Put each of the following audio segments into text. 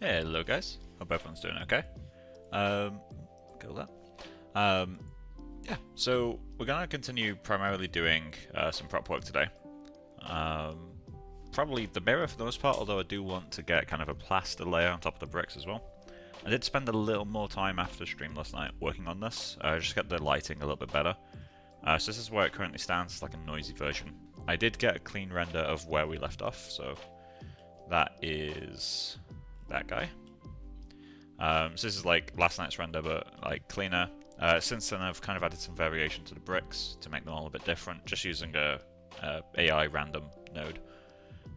Hello guys, hope everyone's doing okay. Go that. Yeah, so we're gonna continue primarily doing some prop work today. Probably the mirror for the most part, although I do want to get kind of a plaster layer on top of the bricks as well. I did spend a little more time after stream last night working on this, just get the lighting a little bit better. So this is where it currently stands, it's like a noisy version. I did get a clean render of where we left off, so that is that guy. So this is like last night's render, but like cleaner. Since then I've kind of added some variation to the bricks to make them all a bit different, just using a AI random node.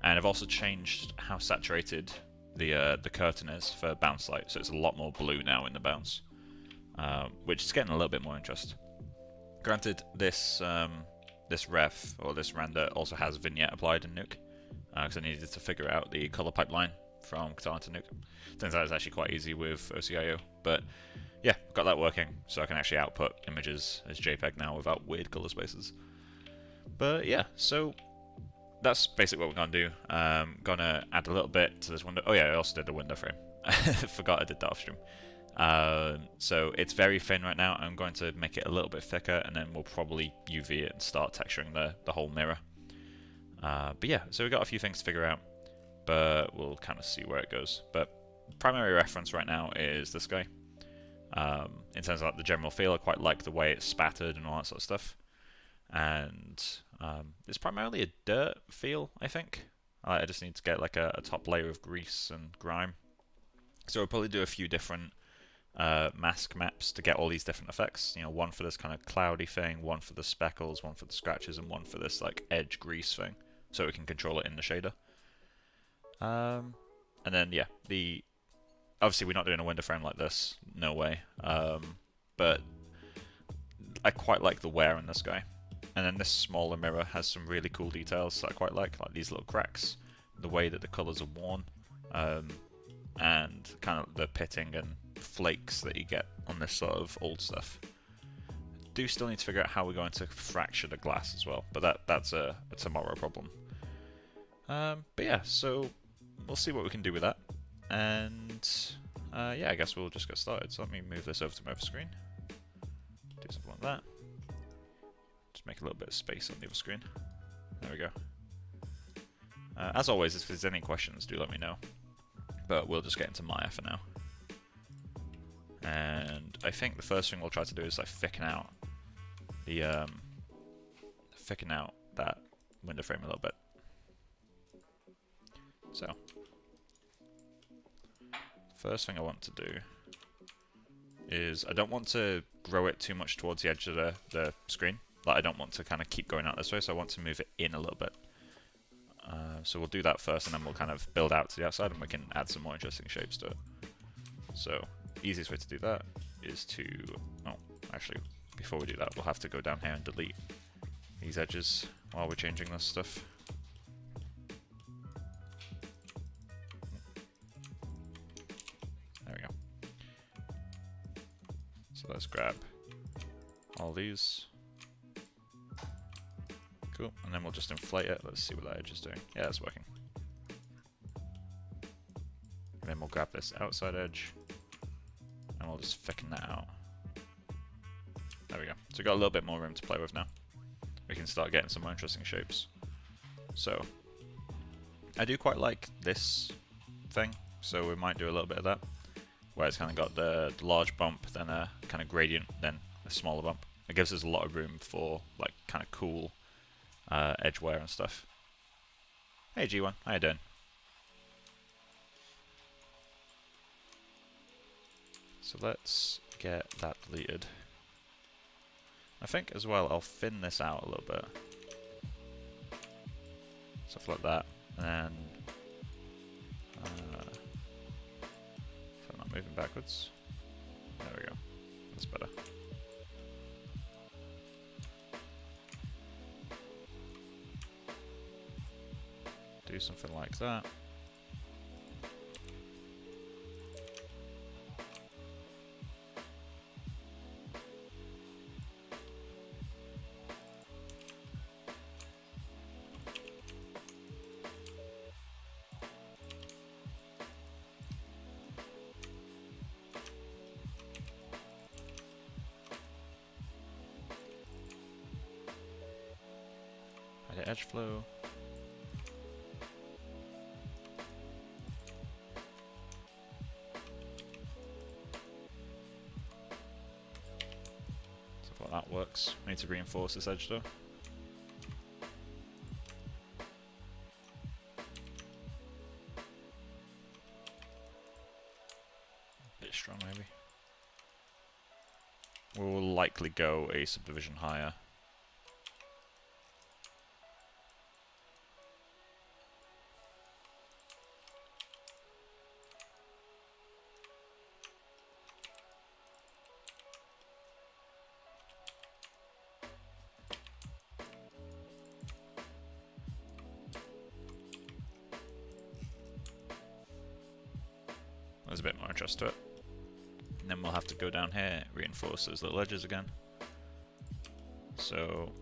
And I've also changed how saturated the curtain is for bounce light, so it's a lot more blue now in the bounce, which is getting a little bit more interest. Granted, this this ref or this render also has vignette applied in Nuke, because I needed to figure out the color pipeline from Katana to Nuke. Turns out it's actually quite easy with OCIO, but yeah, got that working, so I can actually output images as JPEG now without weird color spaces. But yeah, so that's basically what we're gonna do. Gonna add a little bit to this window. Oh yeah, I also did the window frame. Forgot I did that off stream. So it's very thin right now. I'm going to make it a little bit thicker, and then we'll probably UV it and start texturing the whole mirror. But yeah, so we've got a few things to figure out, but we'll kind of see where it goes. But primary reference right now is this guy. In terms of like the general feel, I quite like the way it's spattered and all that sort of stuff. And it's primarily a dirt feel, I think. I just need to get like a top layer of grease and grime. So we'll probably do a few different mask maps to get all these different effects. You know, one for this kind of cloudy thing, one for the speckles, one for the scratches, and one for this like edge grease thing, so we can control it in the shader. And then yeah, obviously we're not doing a window frame like this, no way. But I quite like the wear in this guy. And then this smaller mirror has some really cool details that I quite like these little cracks, the way that the colours are worn, and kind of the pitting and flakes that you get on this sort of old stuff. Do still need to figure out how we're going to fracture the glass as well, but that's a tomorrow problem. But yeah, so we'll see what we can do with that, and yeah, I guess we'll just get started. So let me move this over to my other screen, do something like that. Just make a little bit of space on the other screen. There we go. As always, if there's any questions, do let me know. But we'll just get into Maya for now. And I think the first thing we'll try to do is like thicken out that window frame a little bit. So first thing I want to do is I don't want to grow it too much towards the edge of the screen. Like I don't want to kind of keep going out this way, so I want to move it in a little bit. So we'll do that first, and then we'll kind of build out to the outside, and we can add some more interesting shapes to it. So easiest way to do that is to, oh, actually, before we do that, we'll have to go down here and delete these edges while we're changing this stuff. There we go. So let's grab all these. Cool, and then we'll just inflate it. Let's see what that edge is doing. Yeah, it's working. And then we'll grab this outside edge, and we'll just thicken that out. There we go. So we've got a little bit more room to play with now. We can start getting some more interesting shapes. So, I do quite like this thing, so we might do a little bit of that, where it's kind of got the large bump, then a kind of gradient, then a smaller bump. It gives us a lot of room for like kind of cool edge wear and stuff. Hey G1, how you doing? So let's get that deleted. I think as well I'll thin this out a little bit. Stuff like that. And then so I'm not moving backwards. There we go. That's better. Do something like that. Edit edge flow. So what that works. We need to reinforce this edge though. Bit strong maybe. We'll likely go a subdivision higher. There's a bit more interest to it. And then we'll have to go down here, reinforce those little edges again. So,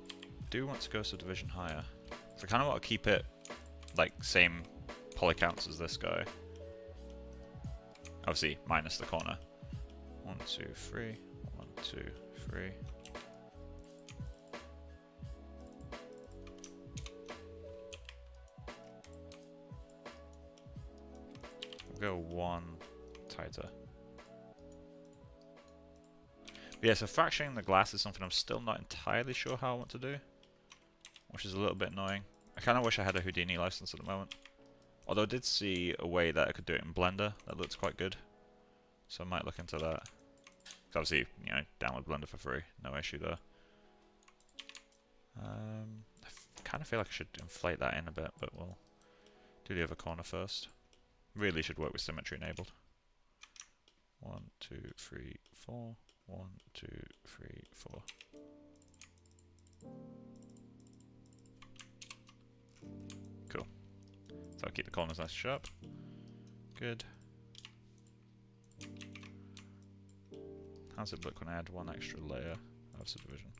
do want to go subdivision higher. So I kind of want to keep it like same poly counts as this guy. Obviously, minus the corner. 1, 2, 3. 1, 2, 3. We'll go 1 tighter. But yeah, so fracturing the glass is something I'm still not entirely sure how I want to do, which is a little bit annoying. I kind of wish I had a Houdini license at the moment. Although I did see a way that I could do it in Blender that looks quite good, so I might look into that. Because obviously, you know, download Blender for free, no issue there. I kind of feel like I should inflate that in a bit, but we'll do the other corner first. Really should work with symmetry enabled. 1, 2, 3, 4. 1, 2, 3, 4. Cool. So I'll keep the corners nice and sharp. Good. How's it look when I add 1 extra layer of subdivision?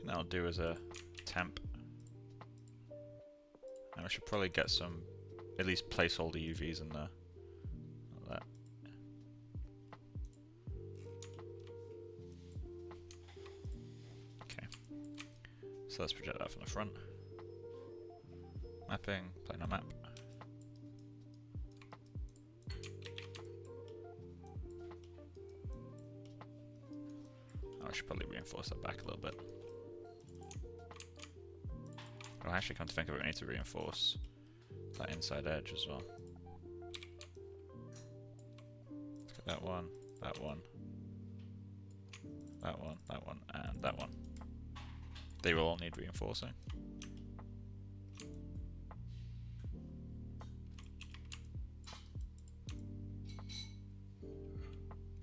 That'll do as a temp. And we should probably get some, at least placeholder UVs in there. Like that. Okay. So let's project that from the front. Mapping, planar map. I should probably reinforce that back a little bit. Oh, actually, come to think of it, we need to reinforce that inside edge as well. Let's get that one, that one, that one, that one, and that one. They will all need reinforcing.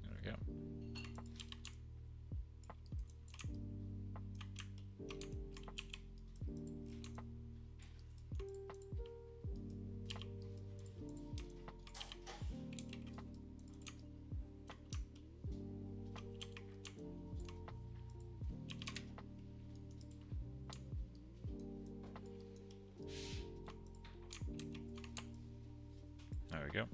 There we go. There we go.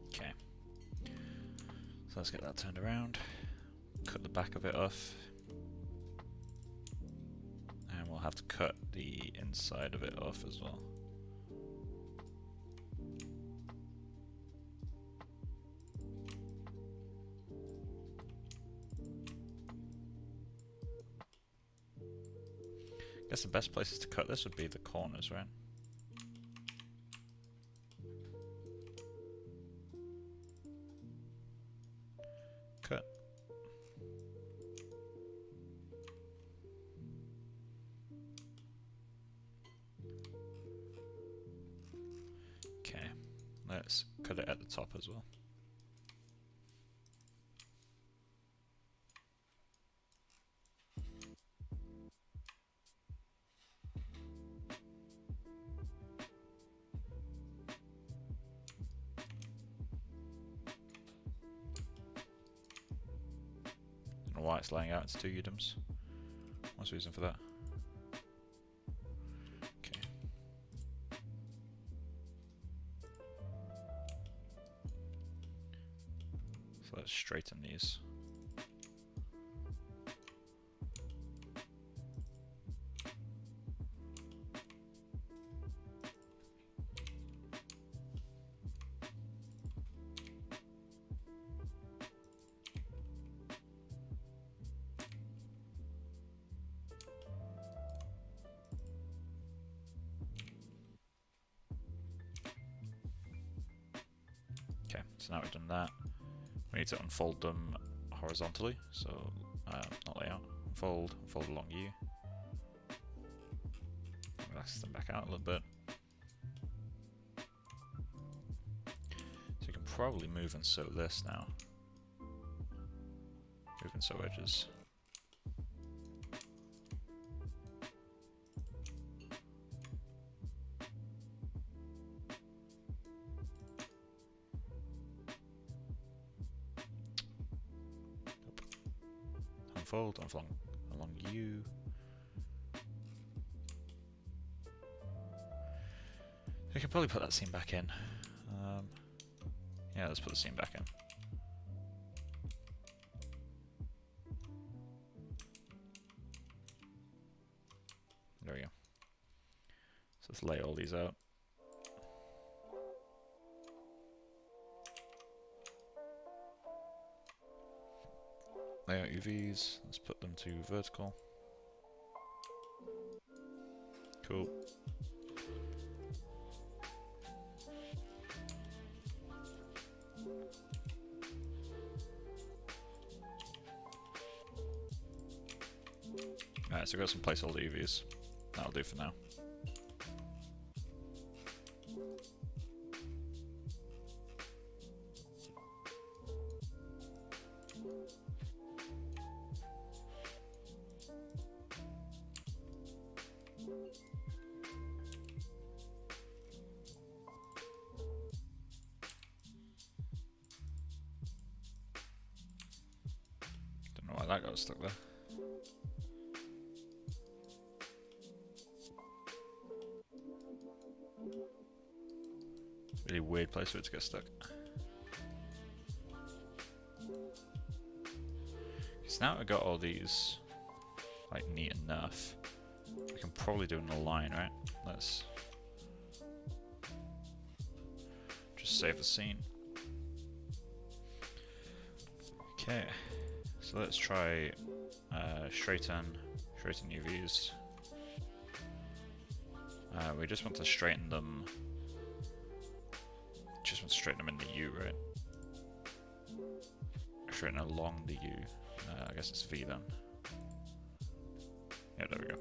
Okay. So let's get that turned around. Cut the back of it off. And we'll have to cut the inside of it off as well. I guess the best places to cut this would be the corners, right? Cut. Okay, let's cut it at the top as well. why it's laying out into 2 UDIMs. What's the reason for that? Okay. So let's straighten these. Okay, so now we've done that. We need to unfold them horizontally, so not layout. Unfold along U. Relax them back out a little bit. So you can probably move and sew this now. Move and sew edges. Unfold along U. We can probably put that seam back in. Yeah, let's put the seam back in. There we go. So let's lay all these out. Lay out UVs, let's put them to vertical. Cool. Alright, so we've got some placeholder UVs. That'll do for now. Don't know why that got stuck there. Really weird place for it to get stuck. Because now I've got all these like neat enough, we can probably do an align, right? Let's just save the scene. Okay, so let's try straighten UVs. We just want to straighten them. Just want to straighten them in the U, right? Straighten along the U. I guess it's V then. Yeah, there we go.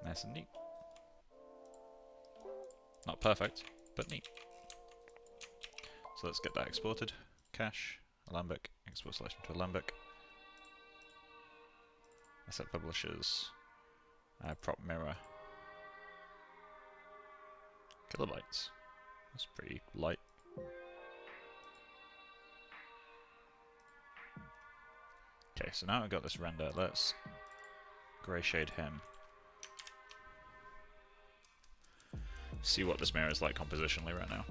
Nice and neat. Not perfect, but neat. So let's get that exported. Cache, Alembic, export selection to Alembic. Asset publishers, prop mirror. Kilobytes. That's pretty light. Okay, so now we've got this render. Let's grey shade him. See what this mirror is like compositionally right now.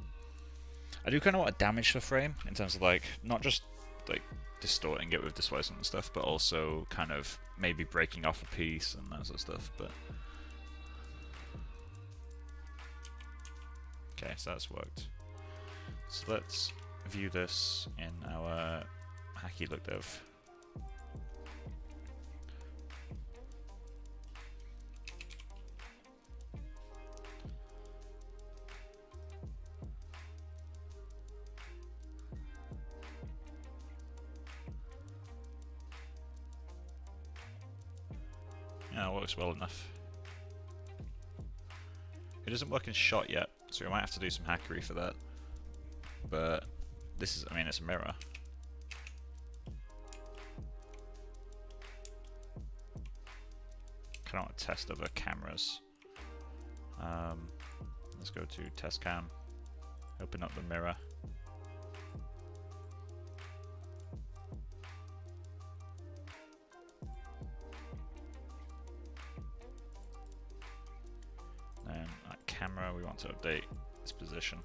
I do kind of want to damage the frame in terms of like not just like distorting it with displacement and stuff, but also kind of maybe breaking off a piece and that sort of stuff. But okay, so that's worked. So let's view this in our hacky look dev. Yeah, it works well enough. It doesn't work in shot yet, so we might have to do some hackery for that. But this is, I mean, it's a mirror. Kind of want to test other cameras. let's go to test cam, open up the mirror. Then at camera, we want to update its position.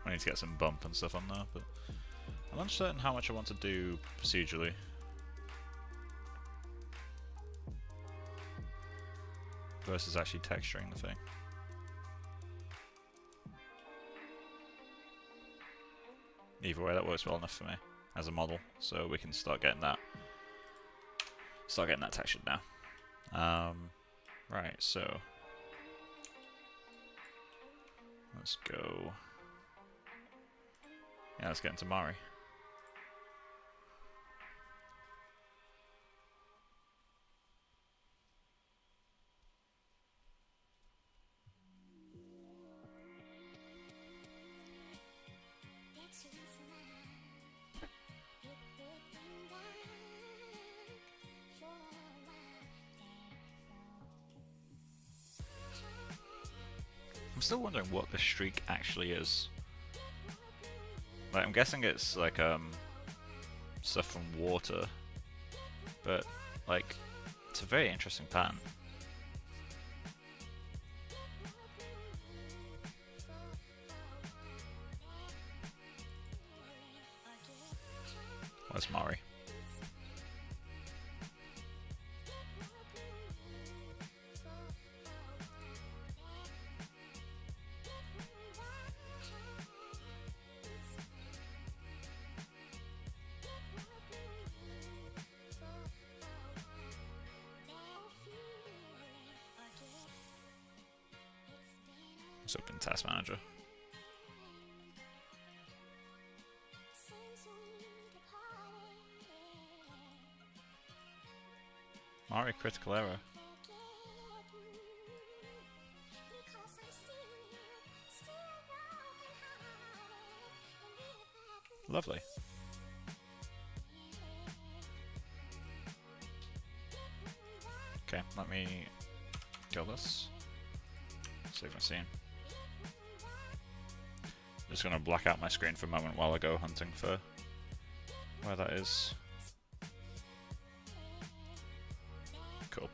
I need to get some bump and stuff on there, but I'm uncertain how much I want to do procedurally. Versus actually texturing the thing. Either way, that works well enough for me as a model, so we can start getting that textured now. Right, so let's go. Yeah, let's get into Mari. I'm still wondering what the streak actually is. Like, I'm guessing it's like stuff from water, but like it's a very interesting pattern. Where's Mari? Let's open Task Manager. Mari critical error. Lovely. Okay, let me kill this. Save my scene. Just gonna black out my screen for a moment while I go hunting for where that is. Cool.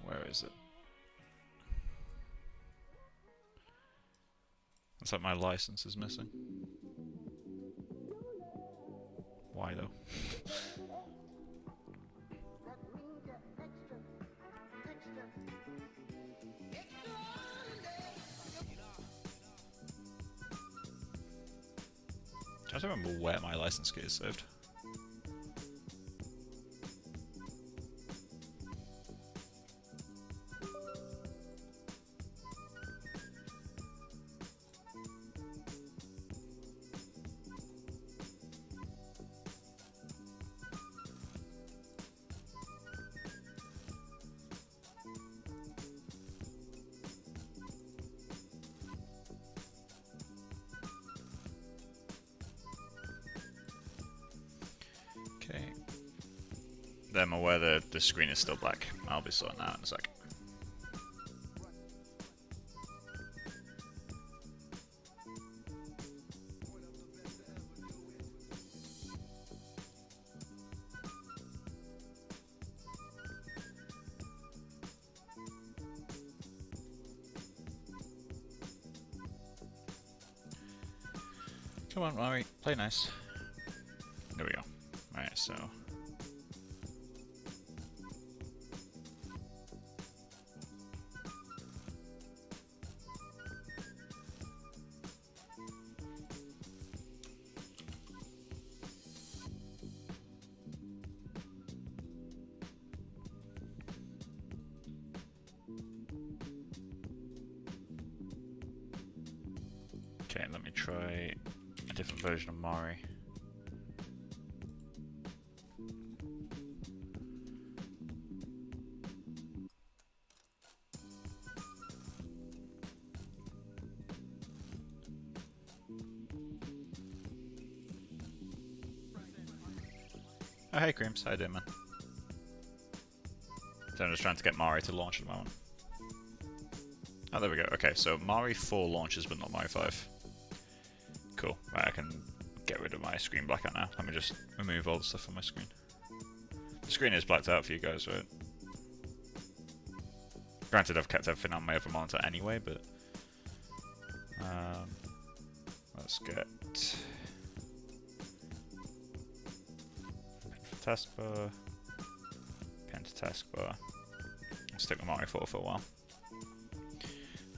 Where is it? Looks like my license is missing. Why though? I don't remember where my license key is saved. Okay. Then I'm aware the screen is still black. I'll be sorting that out in a sec. Come on, Mari, play nice. There we go. Right, so okay, let me try a different version of Mari. Oh hey Creams, how you doing man? So I'm just trying to get Mari to launch at the moment. Oh there we go, okay, so Mari 4 launches but not Mari 5. Cool, right, I can get rid of my screen blackout now. Let me just remove all the stuff on my screen. The screen is blacked out for you guys, right? Granted I've kept everything on my other monitor anyway, but let's get taskbar, pen to taskbar. I'll stick with Mari 4 for a while.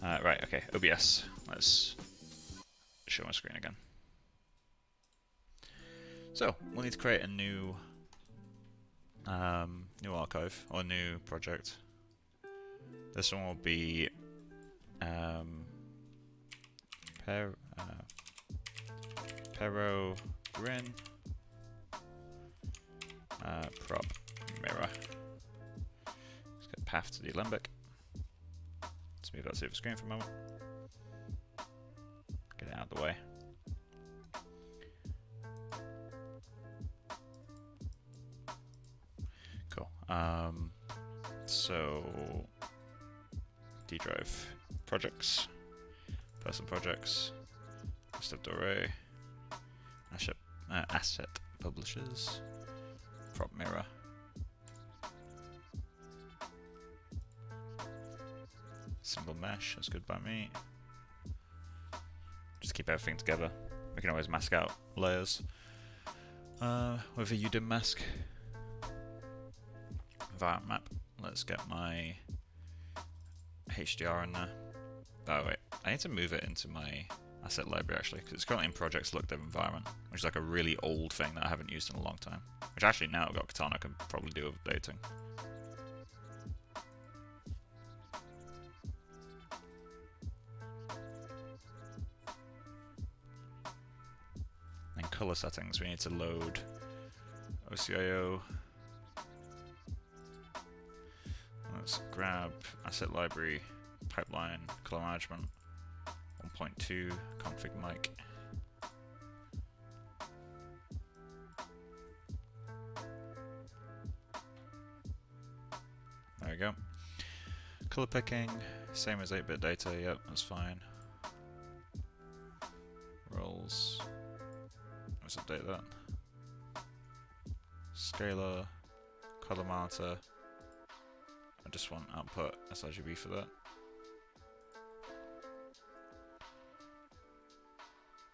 Right, okay, OBS. Let's show my screen again. So, we'll need to create a new new archive, or new project. This one will be Pierrot Grin prop mirror. Let's get path to the Alembic. Let's move that to the screen for a moment. Get it out of the way. Cool. So D drive projects, person projects, Gustave Dore, asset publishers, prop mirror. Single mesh, that's good by me. Just keep everything together. We can always mask out layers with a UDIM mask. Environment map. Let's get my HDR in there. Oh wait, I need to move it into my asset library actually, because it's currently in projects look dev environment, which is like a really old thing that I haven't used in a long time. Which actually now I've got Katana, I can probably do updating. And color settings, we need to load OCIO. Let's grab asset library, pipeline, color management, 1.2, config mic. There we go. Color picking, same as 8-bit data, yep, that's fine. Roles, let's update that. Scalar, color monitor. I just want output sRGB for that.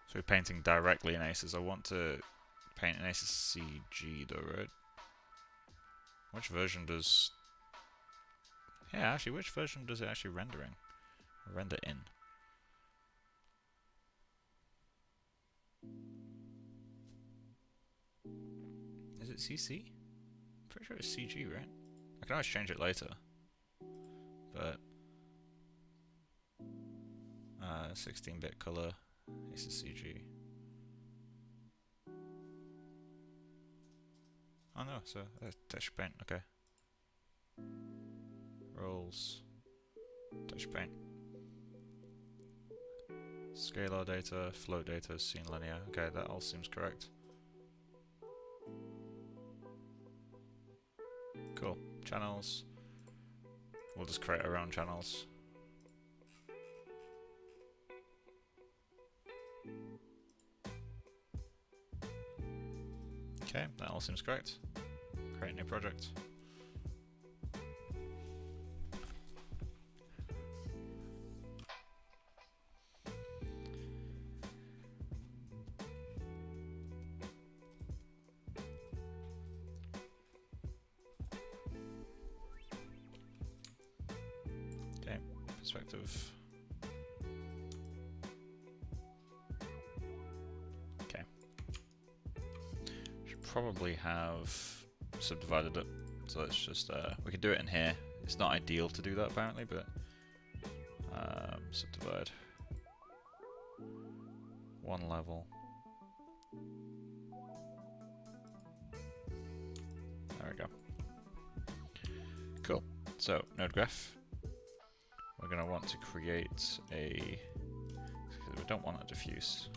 So we're painting directly in Aces. I want to paint in Aces CG though, right? Which version does... Yeah, actually, which version does it actually rendering? Render in. Is it CC? Pretty sure it's CG, right? I can always change it later, but 16-bit color, this is CG. Oh no, so touch paint, okay. Roles, touch paint. Scalar data, float data, scene linear. Okay, that all seems correct. Cool. Channels. We'll just create our own channels. Okay, that all seems correct. Create a new project. perspective. Okay. Should probably have subdivided it. So let's just, we can do it in here. It's not ideal to do that apparently, but subdivide. One level. There we go. Cool. So, node graph. We're going to want to create a... we don't want a diffuse.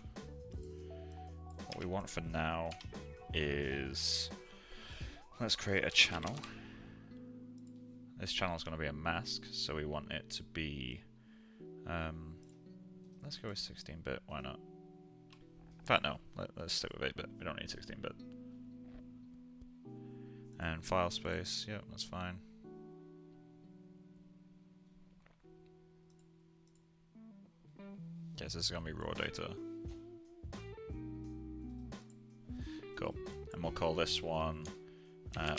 What we want for now is... let's create a channel. This channel is going to be a mask, so we want it to be... let's go with 16-bit, why not? In fact, no, let's stick with 8-bit. We don't need 16-bit. And file space, yep, that's fine. Okay, so this is going to be raw data. Cool. And we'll call this one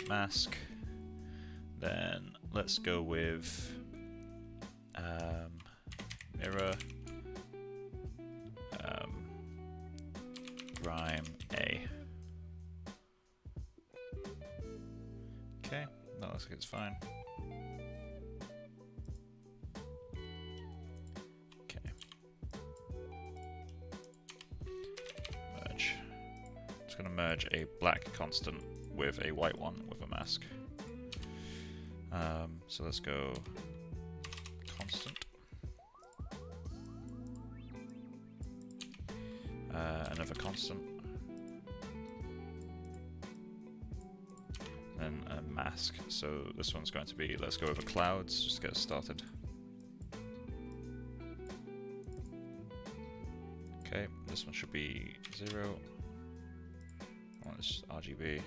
mask. Then let's go with mirror rhyme A. Okay, that looks like it's fine. Okay. Merge. It's going to merge a black constant with a white one with a mask. So let's go constant. Another constant. Then a mask. So this one's going to be, let's go over clouds, just to get us started. Okay, this one should be 0. Oh, it's just RGB.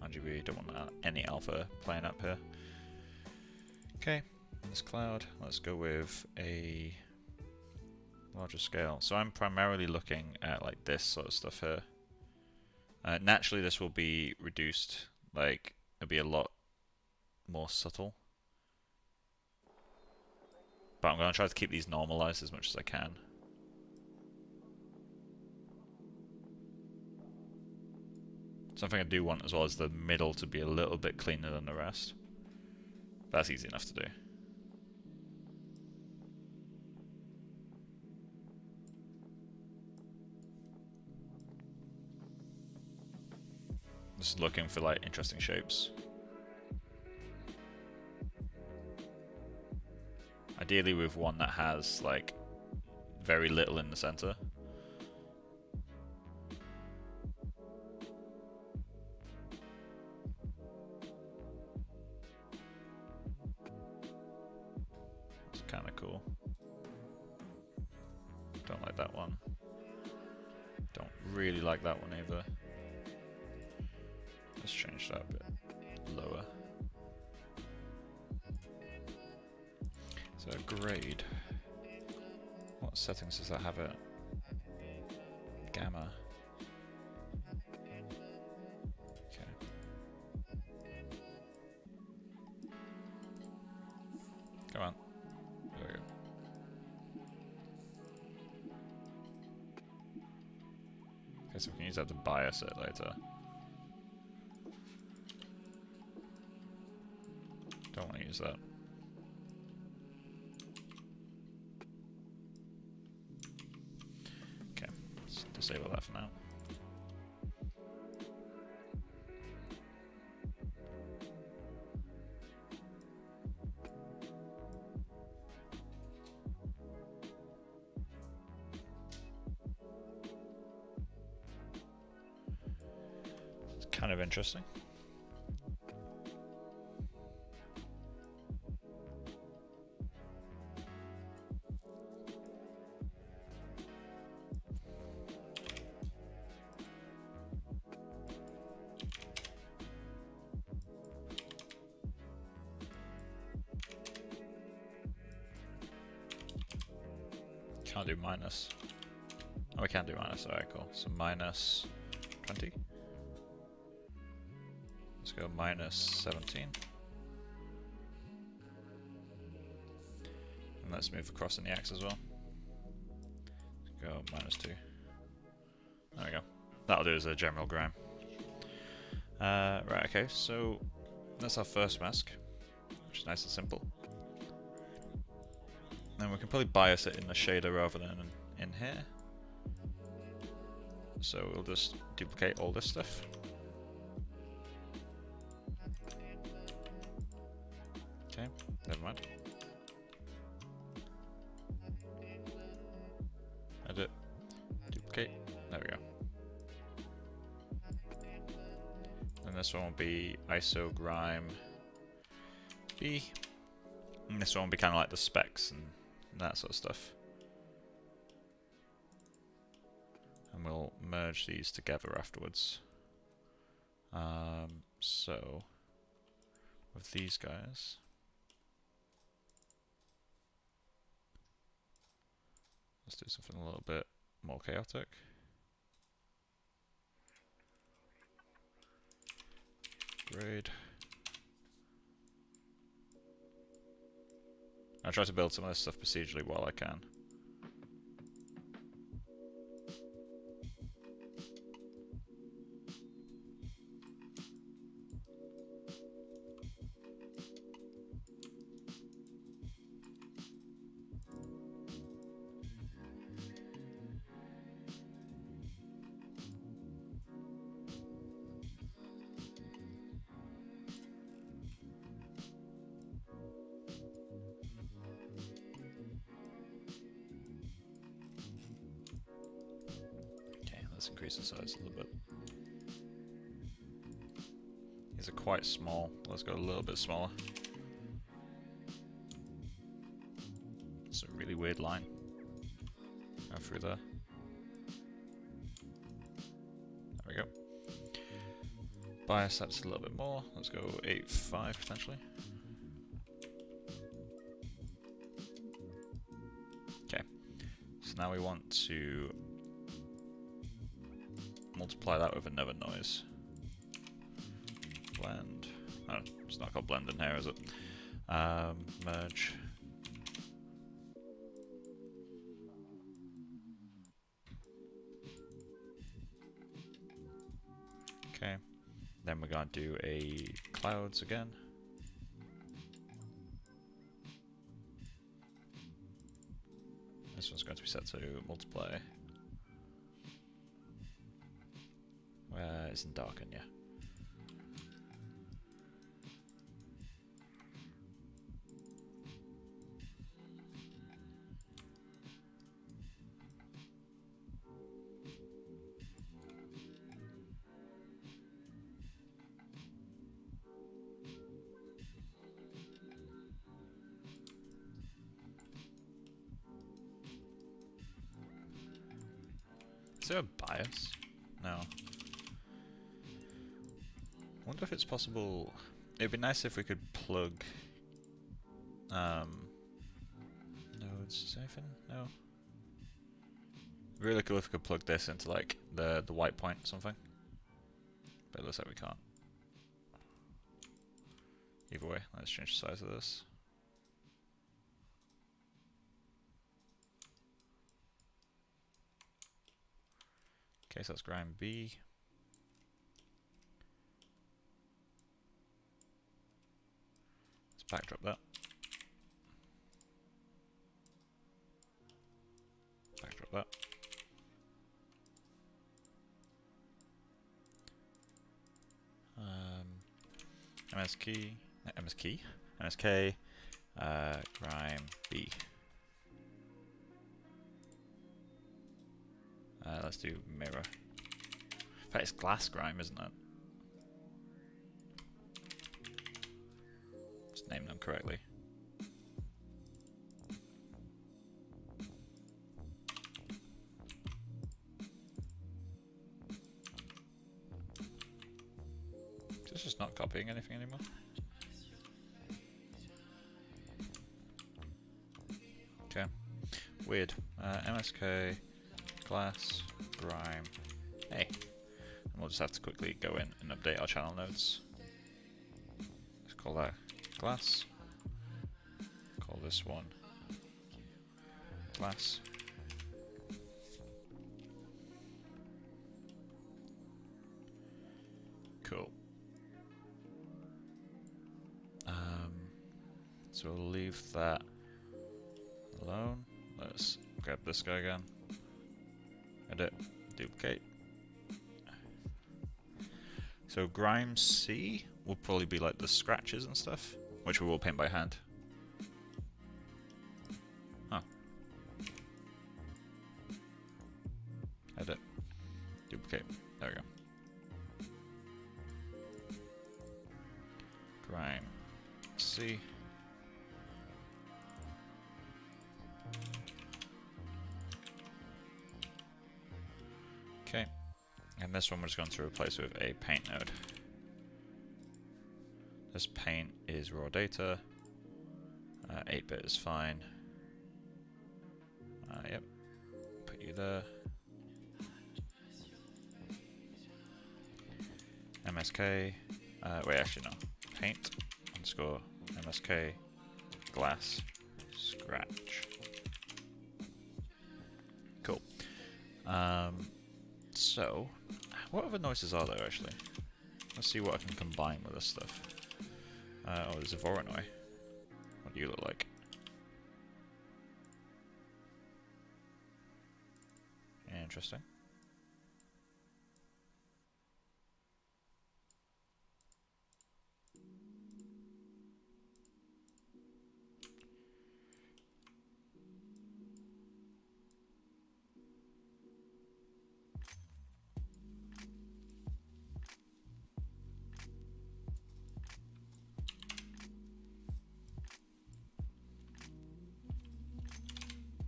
RGB, don't want any alpha playing up here. Okay, this cloud, let's go with a larger scale. So I'm primarily looking at like this sort of stuff here. Naturally this will be reduced, like it'll be a lot more subtle. But I'm going to try to keep these normalized as much as I can. Something I do want as well is the middle to be a little bit cleaner than the rest. But that's easy enough to do. Just looking for like interesting shapes. Ideally with one that has like very little in the center. It's kind of cool. Don't like that one. Don't really like that one either. Let's change that a bit lower. So grade. What settings does that have it? Gamma. Okay. Come on. There we go. Okay, so we can use that to bias it later. Don't want to use that. Okay, let's disable that for now. It's kind of interesting. Can't do minus. Oh, we can do minus. Alright, cool. So minus 20. Let's go minus 17. And let's move across in the X as well. Go -2. There we go. That'll do as a general grime. Right, okay, so that's our first mask, which is nice and simple. And we can probably bias it in the shader rather than in here. So we'll just duplicate all this stuff. Okay, never mind. Edit, duplicate, there we go. And this one will be ISO grime B. And this one will be kind of like the specs and that sort of stuff. And we'll merge these together afterwards. So with these guys, let's do something a little bit more chaotic. Grade. I'll try to build some of this stuff procedurally while I can. Let's increase the size a little bit. These are quite small. Let's go a little bit smaller. It's a really weird line. Go through there. There we go. Bias that's a little bit more. Let's go 8.5 potentially. Okay. So now we want to multiply that with another noise. Blend. Oh, it's not called blend in here, is it? Merge. Okay. Then we're going to do a clouds again. This one's going to be set to multiply. It's in darken, yeah. Is there a bias? No. I wonder if it's possible. It'd be nice if we could plug nodes. Is there anything? No. Really cool if we could plug this into like the white point or something. But it looks like we can't. Either way, let's change the size of this. Okay, so that's grime B. Backdrop that. Backdrop that. MSK, grime B. Let's do mirror. In fact, it's glass grime, isn't it? Let's name them correctly. It's just not copying anything anymore. Okay, weird. MSK, glass, grime, hey. And we'll just have to quickly go in and update our channel nodes. Let's call that glass. Call this one glass. Cool. So we'll leave that alone. Let's grab this guy again. Edit, duplicate. So Grimacing will probably be like the scratches and stuff, which we will paint by hand. Oh. Edit, duplicate. There we go. Grimacing. Okay, and this one we're just going to replace with a paint node. This paint is raw data. 8-bit is fine. Yep, put you there. MSK. Wait, actually no. Paint underscore MSK glass scratch. Cool. So, what other noises are there actually? Let's see what I can combine with this stuff. Oh, there's a Voronoi. What do you look like? Interesting.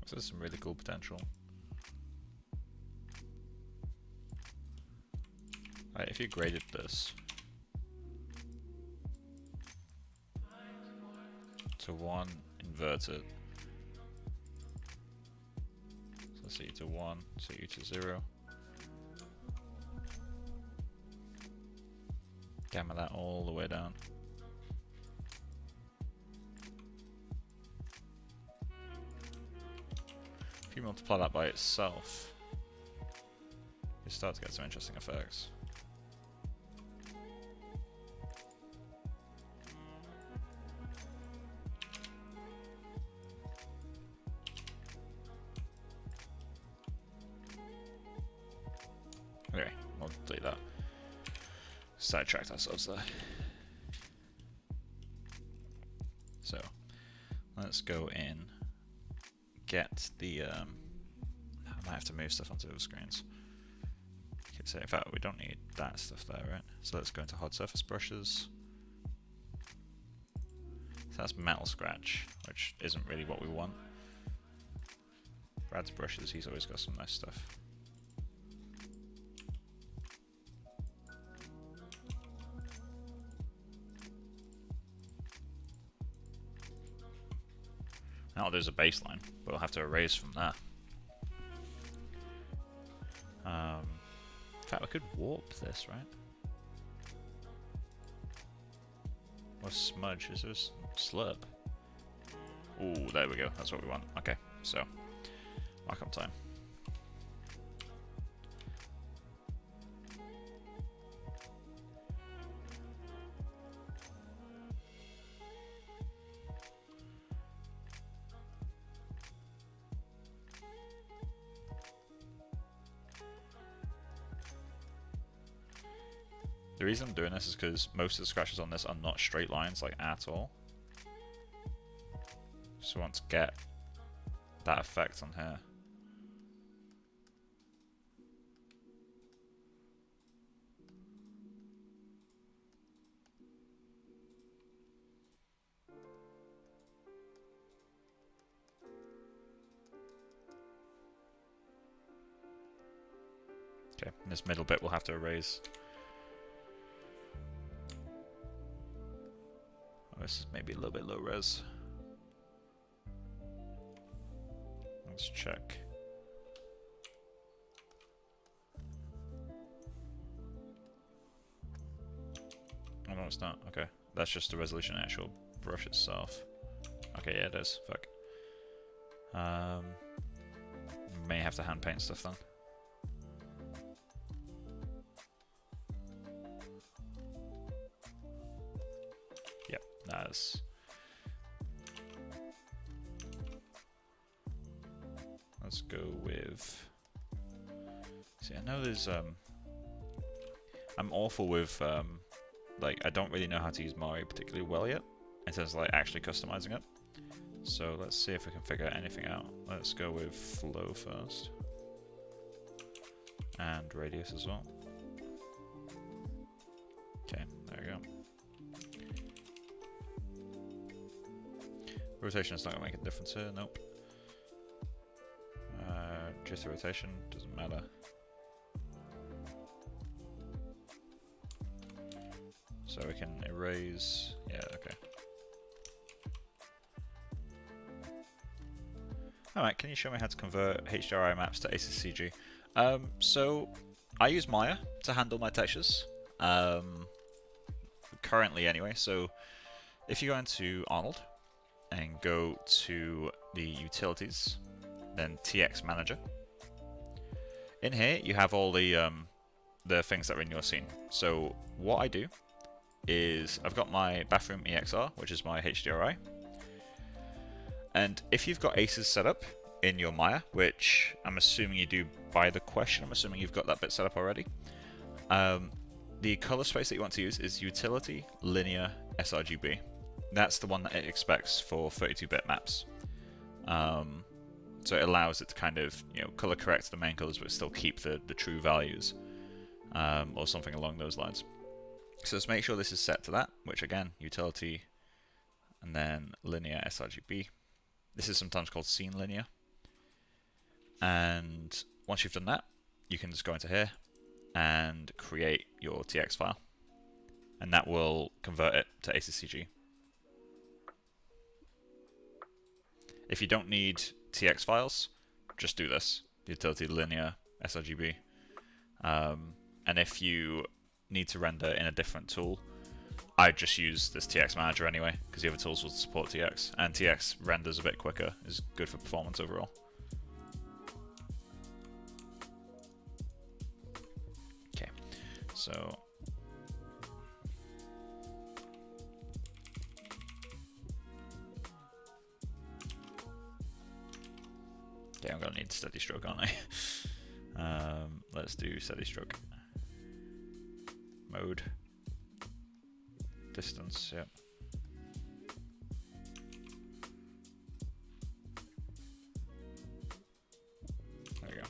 So there's some really cool potential. Right, if you graded this to 1, invert it. So C to 1, C to 0. Gamma that all the way down. If you multiply that by itself, you start to get some interesting effects. Anyway, we'll delete that. Sidetracked ourselves there. So, let's go in. Get the I might have to move stuff onto those screens. Okay, so in fact we don't need that stuff there, right? So let's go into hard surface brushes. So that's metal scratch, which isn't really what we want. Brad's brushes, he's always got some nice stuff. Now there's a baseline, but we'll have to erase from that. In fact, we could warp this, right? Or smudge, is this slurp? Ooh, there we go, that's what we want. Okay, so, markup time. The reason I'm doing this is because most of the scratches on this are not straight lines, like at all. Just want to get that effect on here. Okay, and this middle bit we'll have to erase. This is maybe a little bit low res. Let's check. Oh no, it's not. Okay, that's just the resolution of the actual brush itself. Okay, yeah, it is. Fuck. may have to hand paint stuff then. Yep, nice. Let's go with... See, I know there's... I'm awful with... like, I don't really know how to use Mario particularly well yet, in terms of like actually customizing it. So let's see if we can figure anything out. Let's go with flow first. And radius as well. Okay, there we go. Rotation is not going to make a difference here, nope. Just the rotation, doesn't matter. So we can erase, yeah, okay. Alright, can you show me how to convert HDRI maps to ACCG? So I use Maya to handle my textures, currently anyway. So if you go into Arnold and go to the utilities, then TX Manager, in here you have all the things that are in your scene. So what I do is I've got my bathroom EXR, which is my HDRI. And if you've got ACES set up in your Maya, which I'm assuming you do by the question, I'm assuming you've got that bit set up already, the color space that you want to use is Utility Linear sRGB. That's the one that it expects for 32-bit maps. So it allows it to kind of, you know, color correct the main colors but still keep the true values, or something along those lines. So let's make sure this is set to that, which again, Utility and then Linear sRGB. This is sometimes called Scene Linear. And once you've done that, you can just go into here and create your TX file. And that will convert it to ACCG. If you don't need TX files, just do this. Utility Linear sRGB. And if you need to render in a different tool, I just use this TX Manager anyway, because the other tools will support TX, and TX renders a bit quicker, is good for performance overall. Okay, so okay, I'm gonna need steady stroke, aren't I? Let's do steady stroke. Mode. Distance, yep. There we go.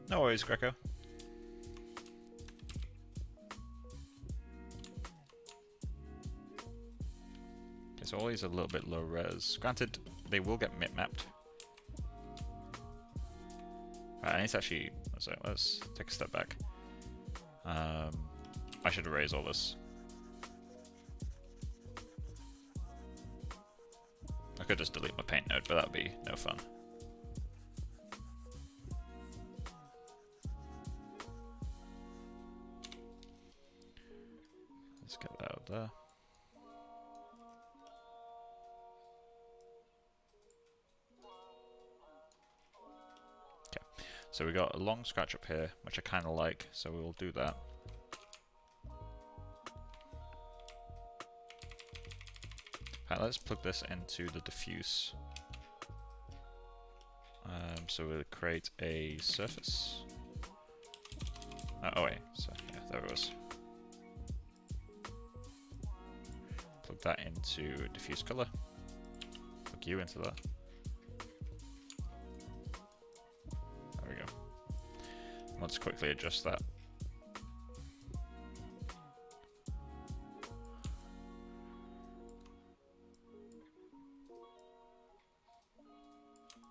No worries, Greco. Okay, so all these are a little bit low res. Granted, they will get mip-mapped. Right, I need to actually... let's take a step back. I should erase all this. I could just delete my paint node, but that would be no fun. Let's get that out there. Okay, so we got a long scratch up here, which I kind of like, so we will do that. Right, let's plug this into the diffuse. So we'll create a surface. Oh wait, so yeah, there it was. Plug that into diffuse color. Plug you into that. There we go. Let's quickly adjust that.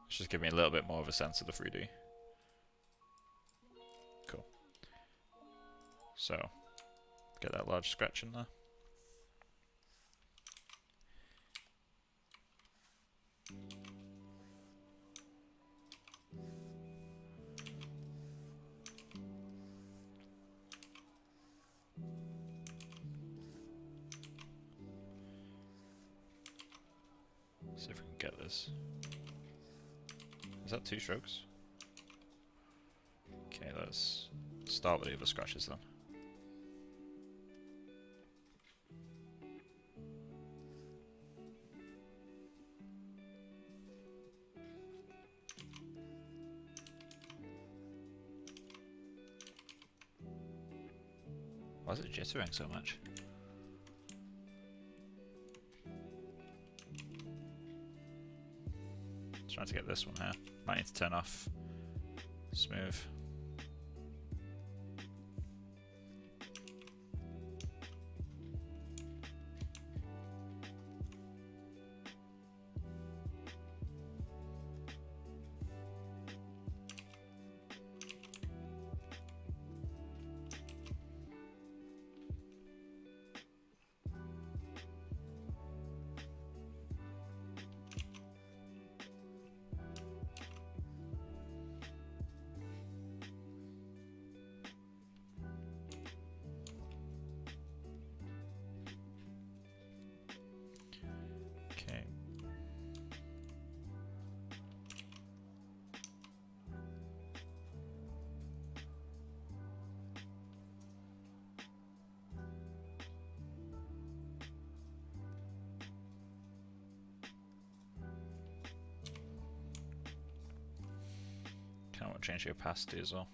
Just give me a little bit more of a sense of the 3D. Cool. So, get that large scratch in there. See if we can get this. Is that 2 strokes? Okay, let's start with the other scratches then. Why is it jittering so much? Trying to get this one here. Might need to turn off smooth. Okay. Kind of want to change the opacity as well.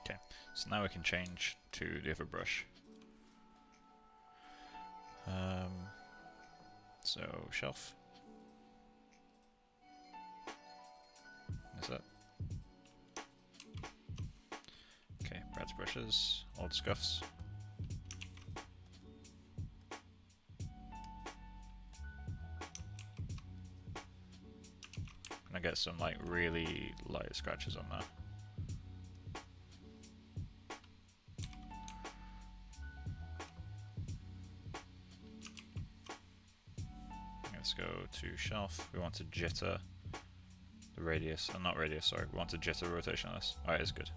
Okay, so now we can change to the other brush. So shelf. Is that? Okay, Brad's brushes, old scuffs. Gonna get some like really light scratches on that. Let's go to shelf. We want to jitter the radius, not radius, sorry. We want to jitter rotation on this. Alright, it's good.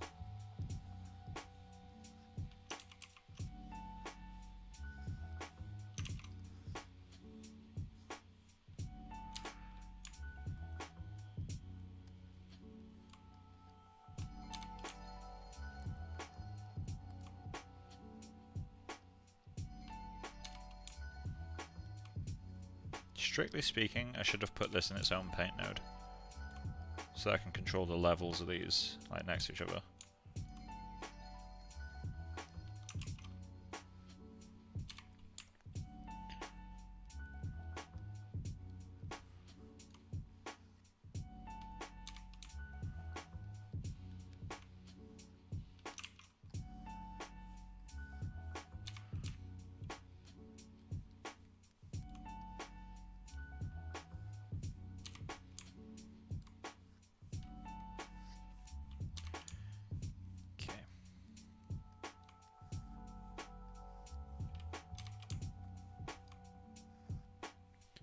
Strictly speaking, I should have put this in its own paint node, so that I can control the levels of these like next to each other.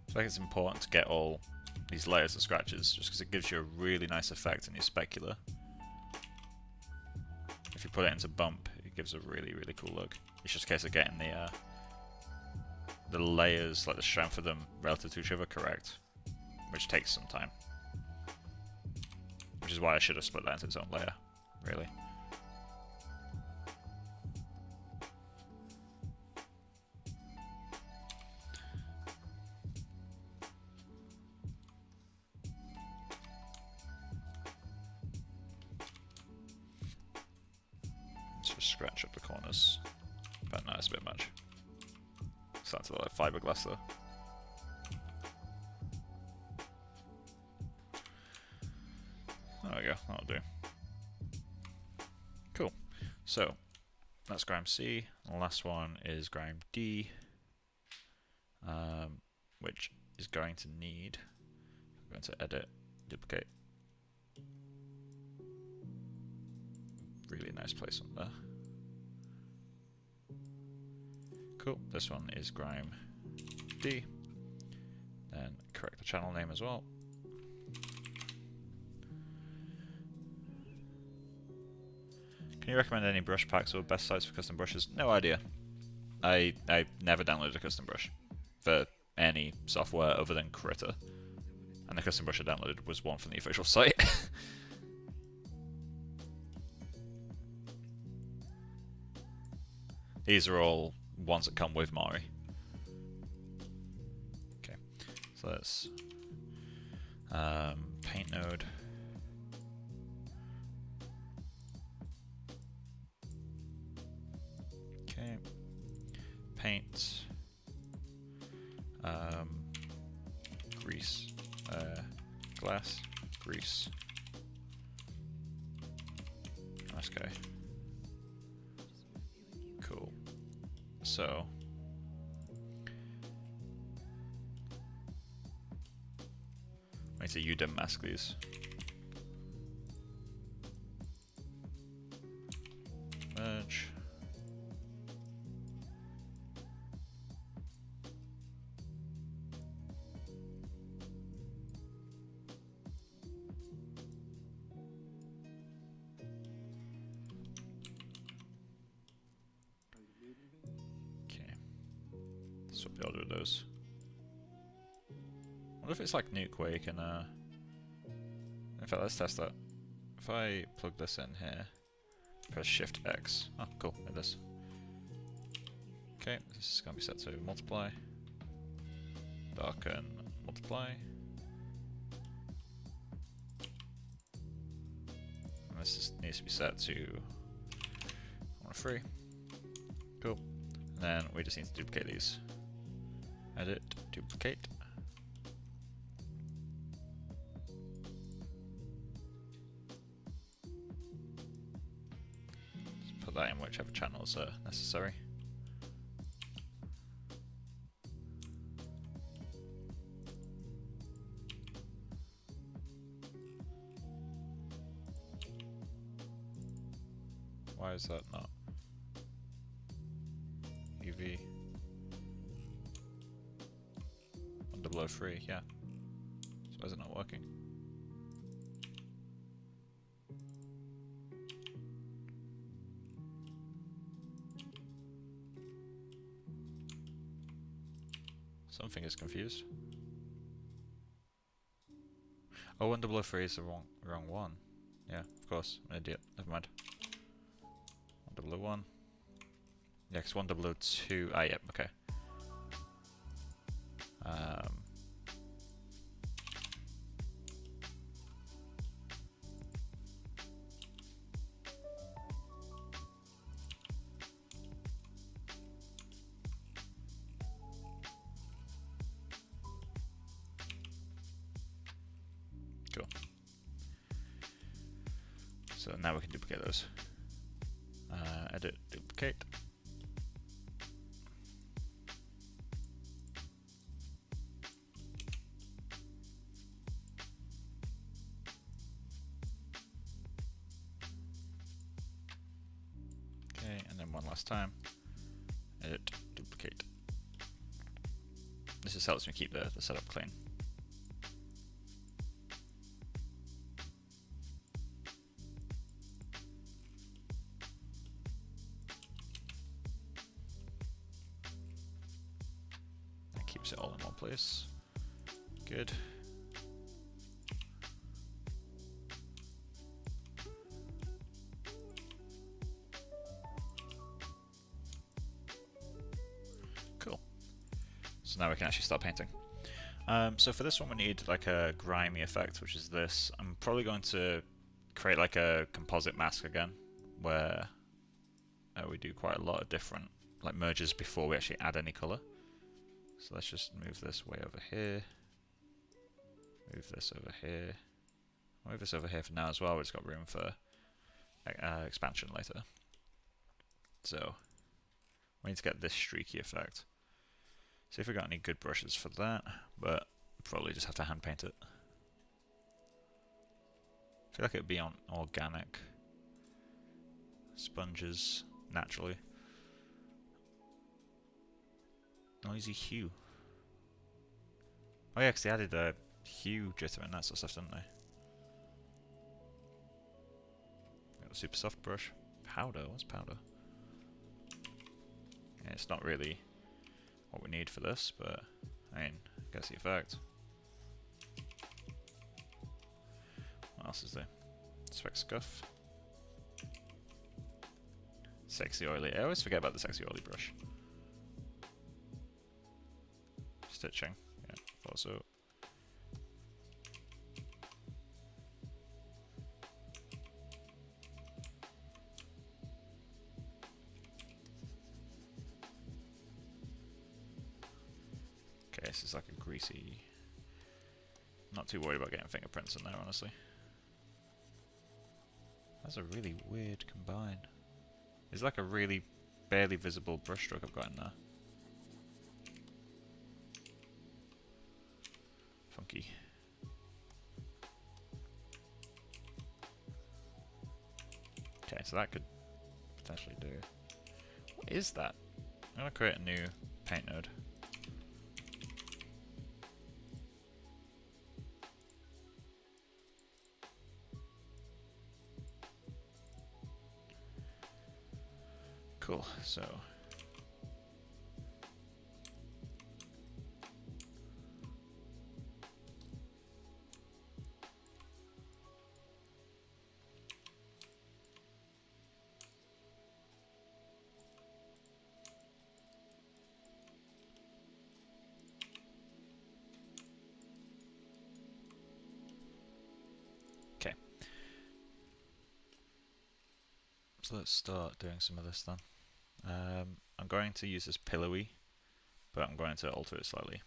I think it's important to get all these layers of scratches just because it gives you a really nice effect in your specular. If you put it into bump, it gives a really, really cool look. It's just a case of getting the layers, like the strength of them relative to each other correct, which takes some time. Which is why I should have split that into its own layer, really. Scratch up the corners, but no, it's a bit much. Starting to look like fiberglass though. There we go, that'll do. Cool. So, that's grime C. The last one is grime D, which is going to need, I'm going to edit, duplicate. Really nice placement there. Cool, this one is grime D. Then correct the channel name as well. Can you recommend any brush packs or best sites for custom brushes? No idea. I never downloaded a custom brush for any software other than Critter. And the custom brush I downloaded was one from the official site. These are all ones that come with Mari. Okay, so let's paint node. Okay, paint, grease, glass, grease. Okay. Cool. So wait, so you didn't mask these. Merge. Swap the order of those. I wonder if it's like Nuke where you can in fact, let's test that. If I plug this in here, press Shift X. Oh, cool, it is. Okay, this is going to be set to multiply, darken, multiply. And this needs to be set to 103. Cool. And then we just need to duplicate these. Edit, duplicate. Just put that in whichever channels are necessary. Why is that not? UV 1003, yeah. So why is it not working? Something is confused. Oh, 1003 is the wrong one. Yeah, of course, I'm an idiot. Never mind. 1001. Yeah, because 1002. Ah, yeah, okay. Cool. So now we can duplicate those. Edit, duplicate. Okay, and then one last time. Edit, duplicate. This just helps me keep the setup clean. Keeps it all in one place. Good. Cool. So now we can actually start painting. So for this one we need like a grimy effect, which is this. I'm probably going to create like a composite mask again, where we do quite a lot of different like merges before we actually add any color. So let's just move this way over here. Move this over here. Move this over here for now as well. We've just got room for expansion later. So we need to get this streaky effect. See if we got any good brushes for that, but probably just have to hand paint it. I feel like it'd be on organic sponges naturally. Noisy hue. Oh yeah, because they added a hue jitter and that sort of stuff, didn't they? Got the super soft brush. Powder, what's powder? Yeah, it's not really what we need for this, but I mean, gets the effect. What else is there? Spec scuff. Sexy oily. I always forget about the sexy oily brush. Stitching. Yeah, also. Okay, this is like a greasy. Not too worried about getting fingerprints in there, honestly. That's a really weird combine. It's like a really barely visible brushstroke I've got in there. Funky. Okay, so that could potentially do. What is that? I'm gonna create a new paint node. Cool, so okay. So let's start doing some of this then. I'm going to use this pillowy, but I'm going to alter it slightly.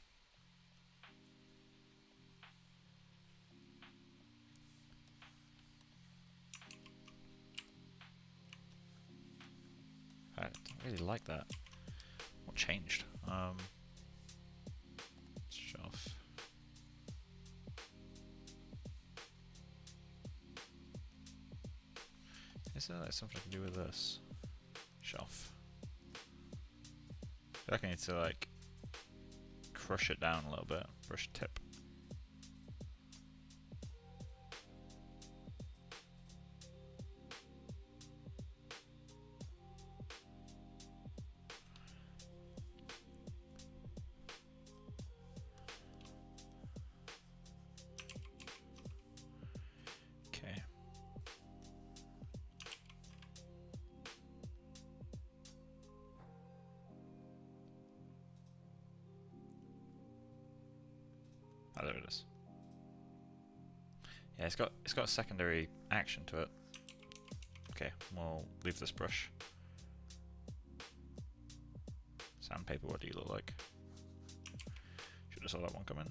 I don't really like that. What changed? Shelf. Is there like something I can do with this? Shelf. I feel like I need to like crush it down a little bit. Brush tip. Okay. Oh, there it is. Yeah, it's got a secondary action to it. Okay, we'll leave this brush. Sandpaper, what do you look like? Should have saw that one coming.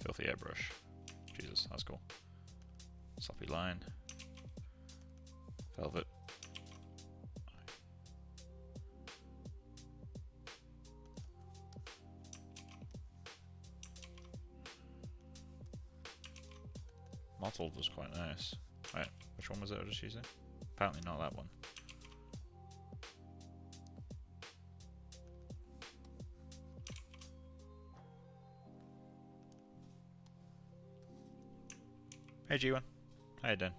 Filthy airbrush. Jesus, that's cool. Sloppy line. Velvet. Mottled was quite nice. Right, which one was it I was just using? Apparently not that one. Hey G1, how you doing?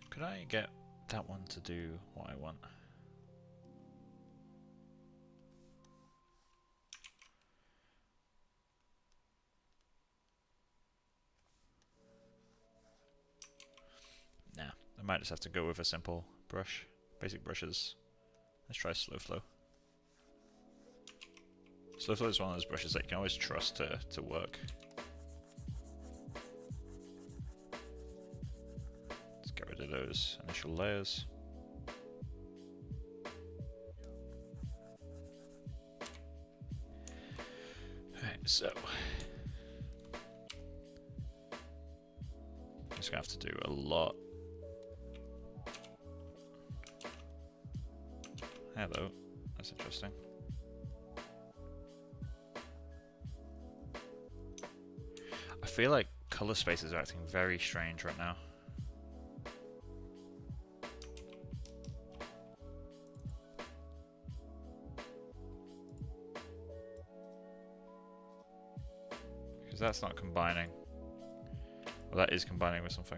Could I get that one to do what I want? Nah, I might just have to go with a simple brush. Basic brushes. Let's try slow flow. Slow flow is one of those brushes that you can always trust to work. Let's get rid of those initial layers. So just gonna have to do a lot. Hello, that's interesting. I feel like color spaces are acting very strange right now. Because that's not combining. Well, that is combining with something.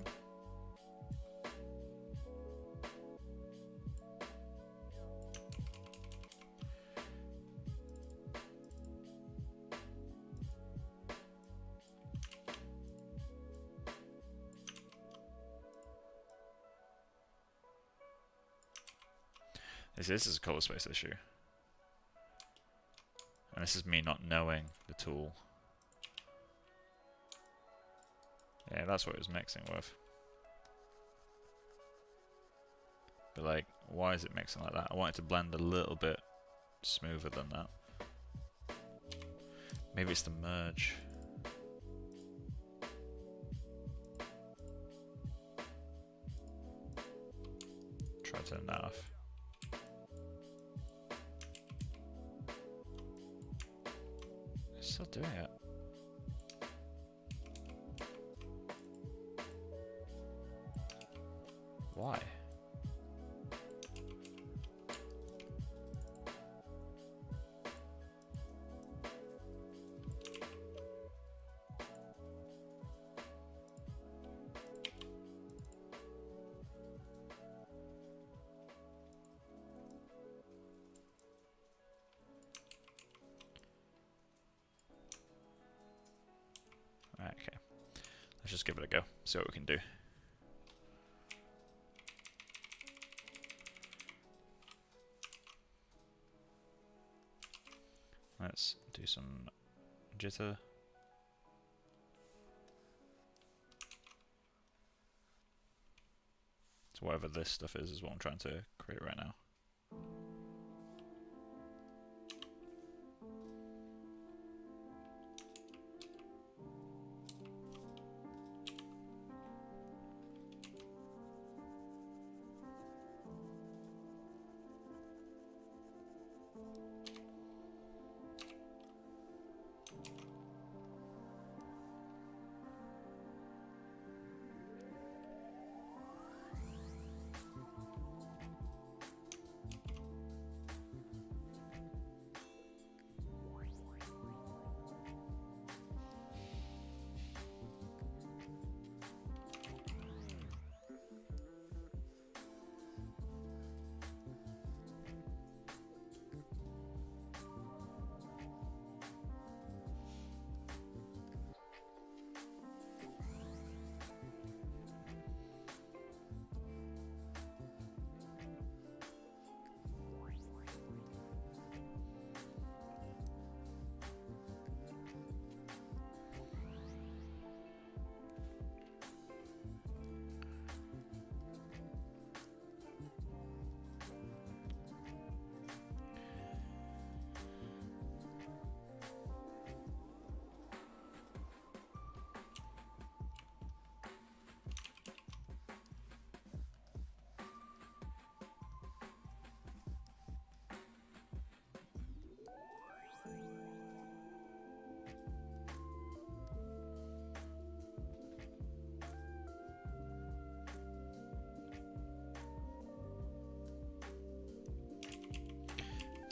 This is a color space issue. And this is me not knowing the tool. Yeah, that's what it was mixing with. But like, why is it mixing like that? I want it to blend a little bit smoother than that. Maybe it's the merge. Try to turn that off. It's still doing it. Why? Okay, let's just give it a go, see what we can do. Let's do some jitter. So whatever this stuff is what I'm trying to create right now.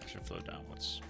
Should flow downwards.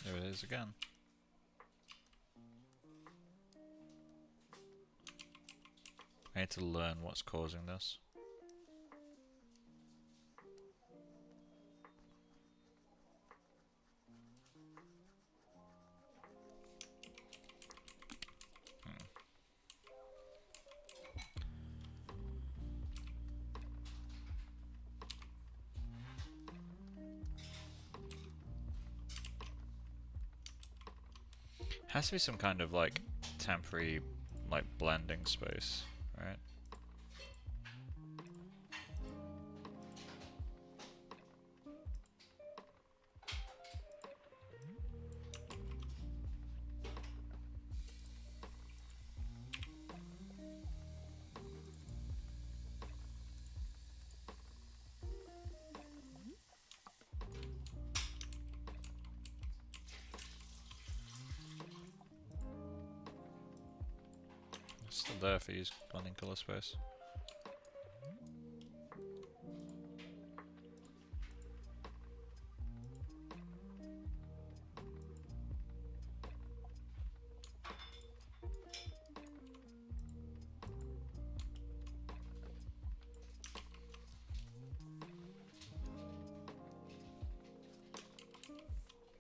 There it is again. I need to learn what's causing this. Has to be some kind of like temporary like blending space, right? It's still there if you use blending color space.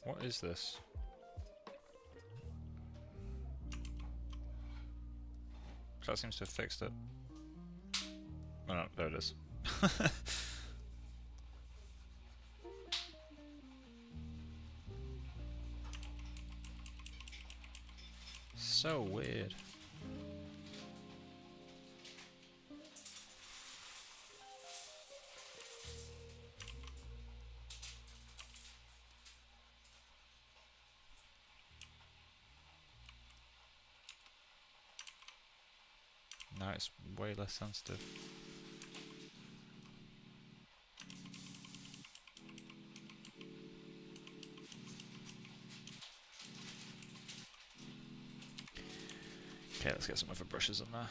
What is this? That seems to have fixed it. Oh no, there it is. So weird. Now it's way less sensitive. Okay, let's get some other brushes in there.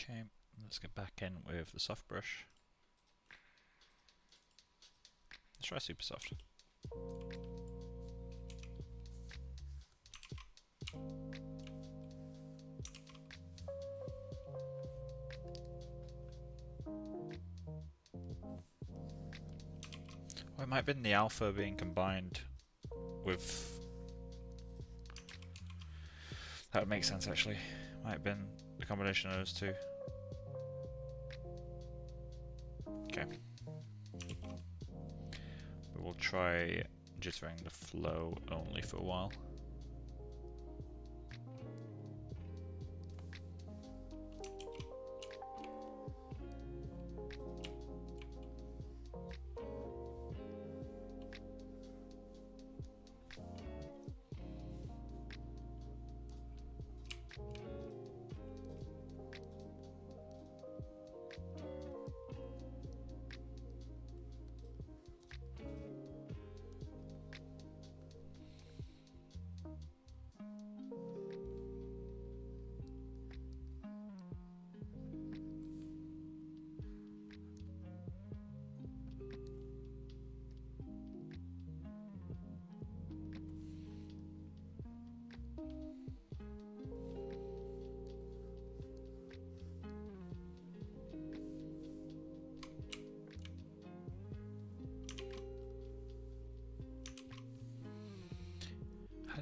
Okay, let's get back in with the soft brush. Let's try super soft. Well, it might have been the alpha being combined with... That would make sense actually. Might have been the combination of those two. Okay. But we'll try jittering the flow only for a while.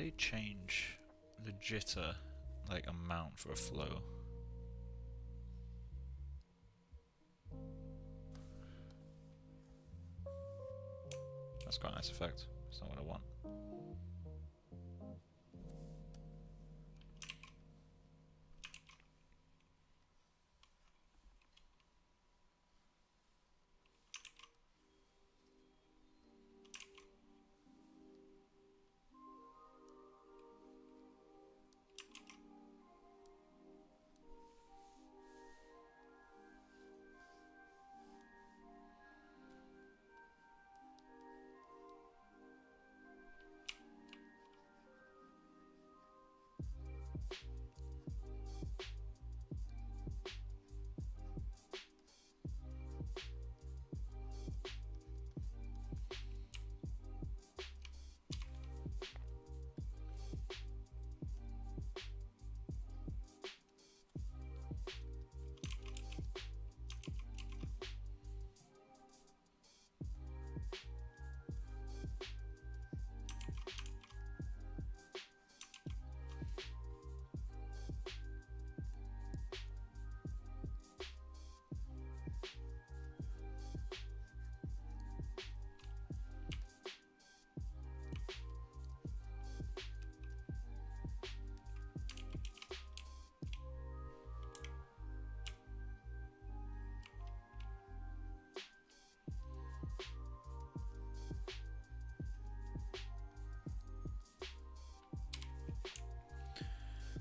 I change the jitter like amount for a flow? That's quite a nice effect. It's not what I want.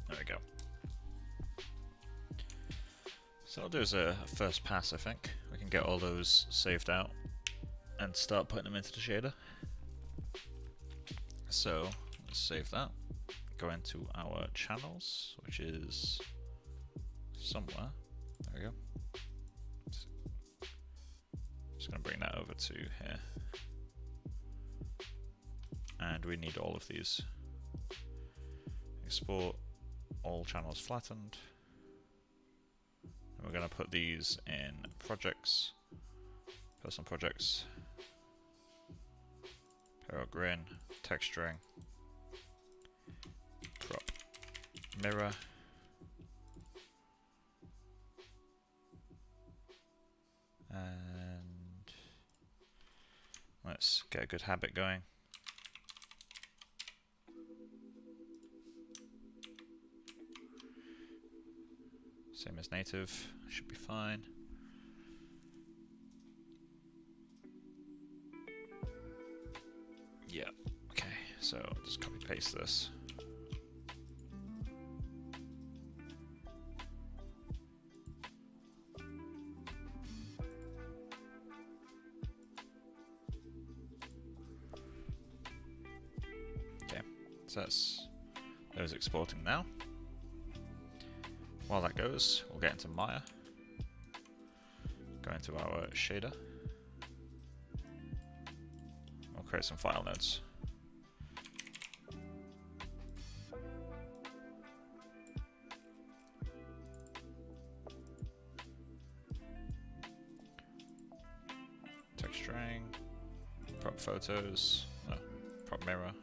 There we go. So I'll do as a first pass, I think. We can get all those saved out and start putting them into the shader. So let's save that. Go into our channels, which is somewhere. There we go. Just going to bring that over to here. And we need all of these. Export all channels flattened. And we're going to put these in projects, personal projects, Pierrot grin, texturing, prop mirror, and let's get a good habit going. Same as native, should be fine. Yeah, okay, so just copy paste this. Okay, so that's those exporting now. While that goes, we'll get into Maya, go into our shader, we'll create some file nodes. Texturing, prop photos, prop mirror.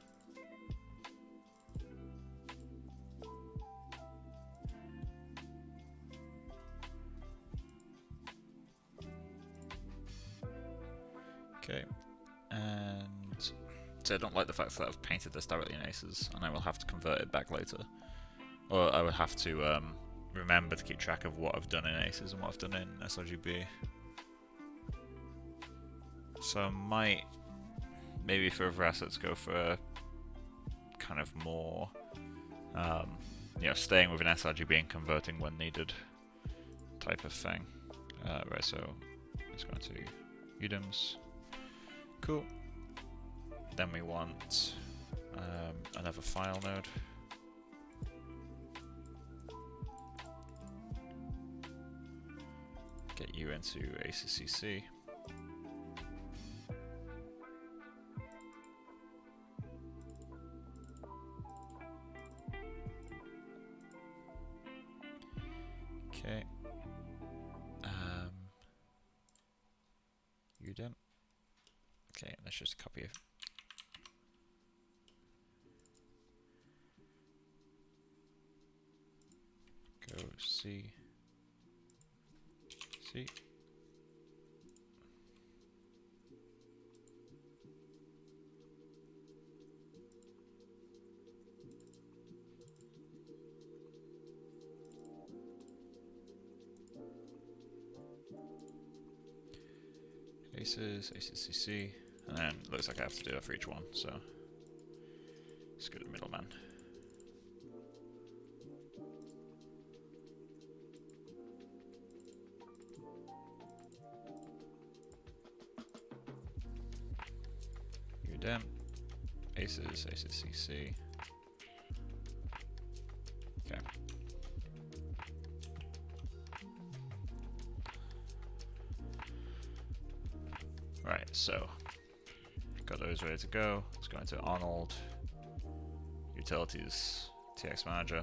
Okay, and so I don't like the fact that I've painted this directly in Aces, and I will have to convert it back later. Or I would have to remember to keep track of what I've done in Aces and what I've done in sRGB. So I might, maybe for other assets, go for a kind of more, you know, staying within sRGB and converting when needed type of thing. Right, so let's go into UDIMs. Cool. Then we want another file node. Get you into ACCC. Okay. UDIM. Okay, let's just copy it. Go C. C. Aces, aces, CC, and then it looks like I have to do that for each one, so let's go to the middleman. Udem, aces, aces, CC. Okay. Right, so got those ready to go. Let's go into Arnold, Utilities, TX Manager.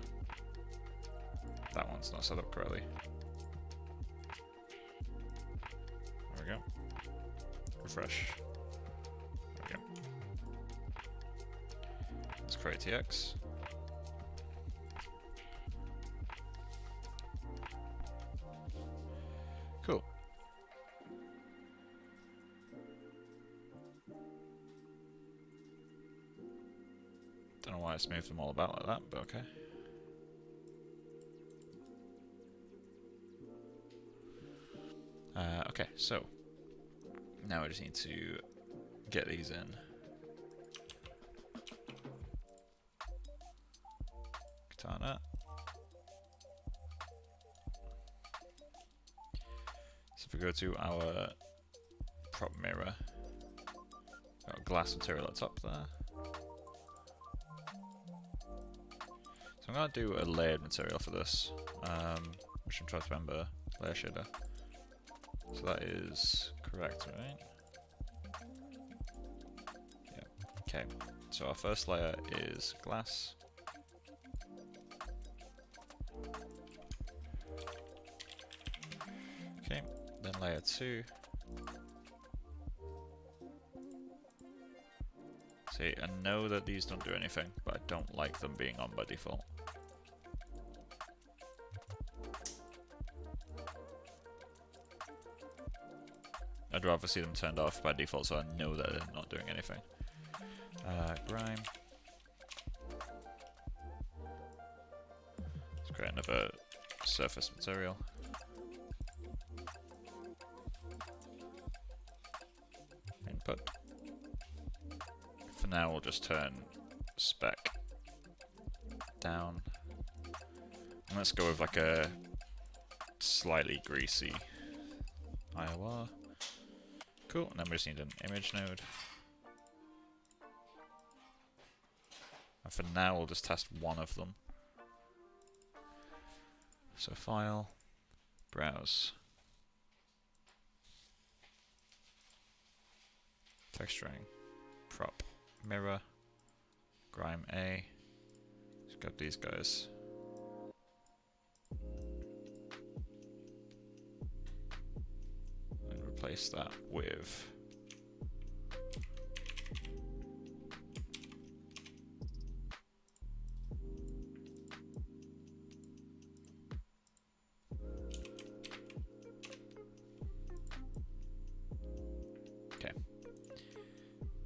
That one's not set up correctly. There we go. Refresh. There we go. Let's create TX. Cool. Don't know why it's moved them all about like that, but okay. Okay, so now we just need to get these in. Katana. So if we go to our prop mirror, got glass material at the top there. So I'm going to do a layered material for this, which I'm trying to remember, layer shader. So that is correct, right? Yeah. Okay, so our first layer is glass. Okay, then layer 2. See, I know that these don't do anything, but I don't like them being on by default. I'd rather see them turned off by default so I know that they're not doing anything. Grime. Let's create another surface material. Input. For now we'll just turn spec down. And let's go with like a slightly greasy IOR. Cool, and then we just need an image node. And for now we'll just test one of them. So file, browse, texturing, prop, mirror, grime A. Let's grab these guys. And replace that with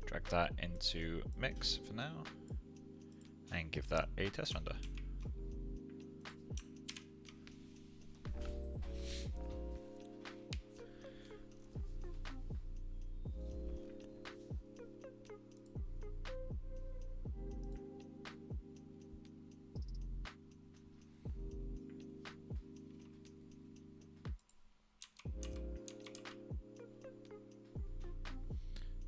drag that into mix for now and give that a test render.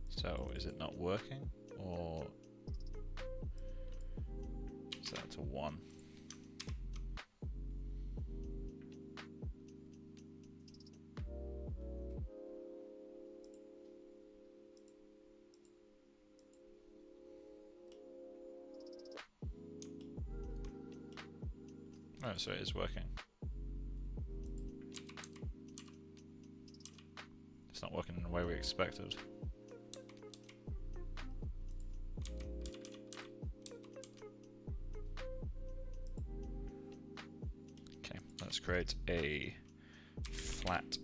So is it not working, or is that to 1? Oh, so it is working. It's not working in the way we expected. Okay, create a flat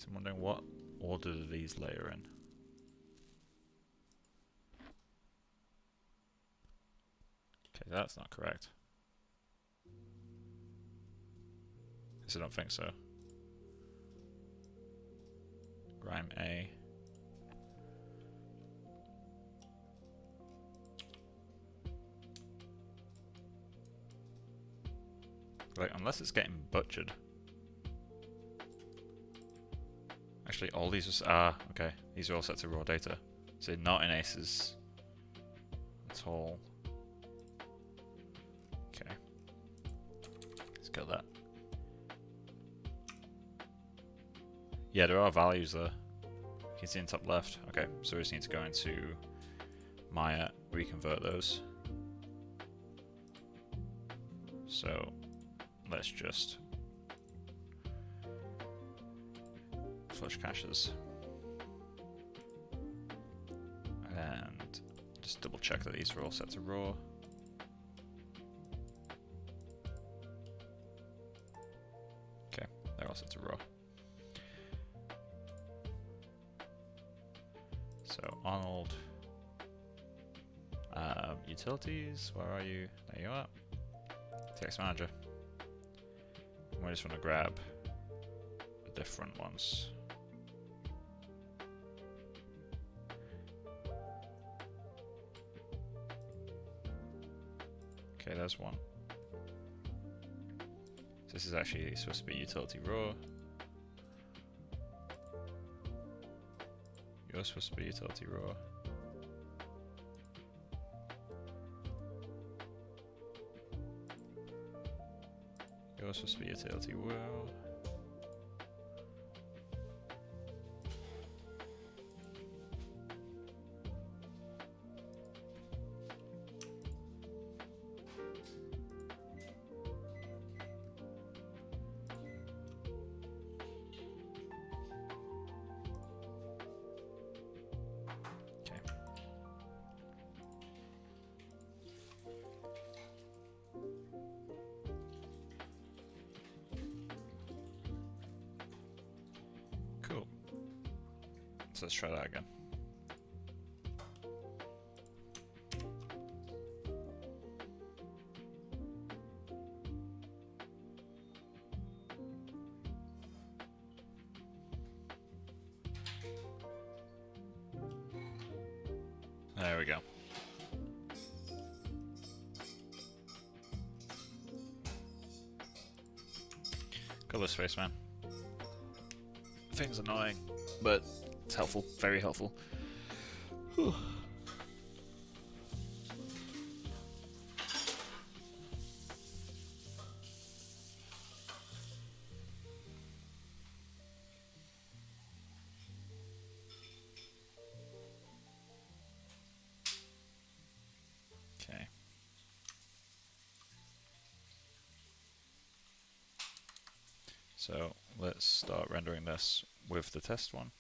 I'm wondering what order do these layer in? Okay, that's not correct. I don't think so. Grime A. Like, unless it's getting butchered. Actually, all these are... okay. These are all set to raw data. So not in aces at all. Okay. Let's get that. Yeah, there are values there. You can see in top left. Okay, so we just need to go into Maya, reconvert those. So let's just flush caches and just double check that these are all set to raw. Okay, they're all set to raw. So Arnold, utilities, where are you? There you are. Text manager. We just want to grab the different ones. Okay, there's one. So this is actually supposed to be utility raw. You're supposed to be utility raw. You're supposed to be utility raw. Cool. So let's try that again. There we go. Color space, man. Thing's annoying, but it's helpful, very helpful. Whew. Okay. So let's start rendering this with the test one.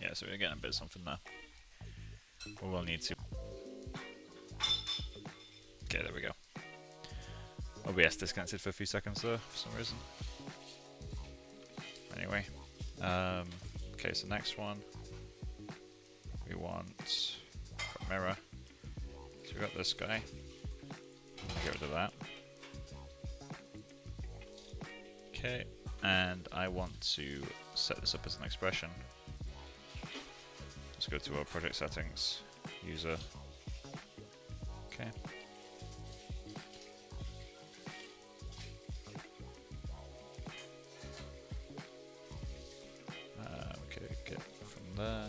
Yeah, so we're getting a bit of something there. We will need to. Okay, there we go. OBS disconnected for a few seconds there for some reason. Anyway, okay, so next one we want a mirror. So we got this guy. Get rid of that. Okay, and I want to set this up as an expression. Let's go to our project settings, user. Okay. Okay, get from there.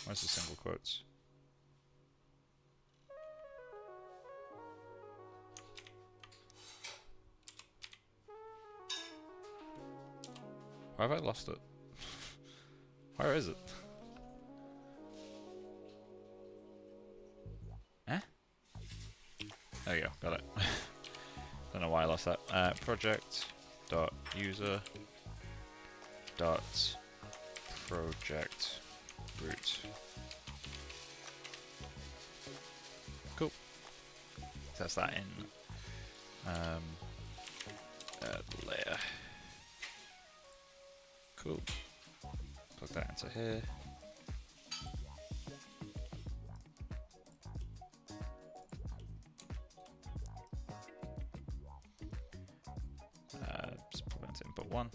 Where's the single quotes? Why have I lost it? Where is it? Eh? There you go, got it. Don't know why I lost that. Project dot user dot project root. Cool. That's that in layer. Cool. Plug that into here. Just plug that into input 1.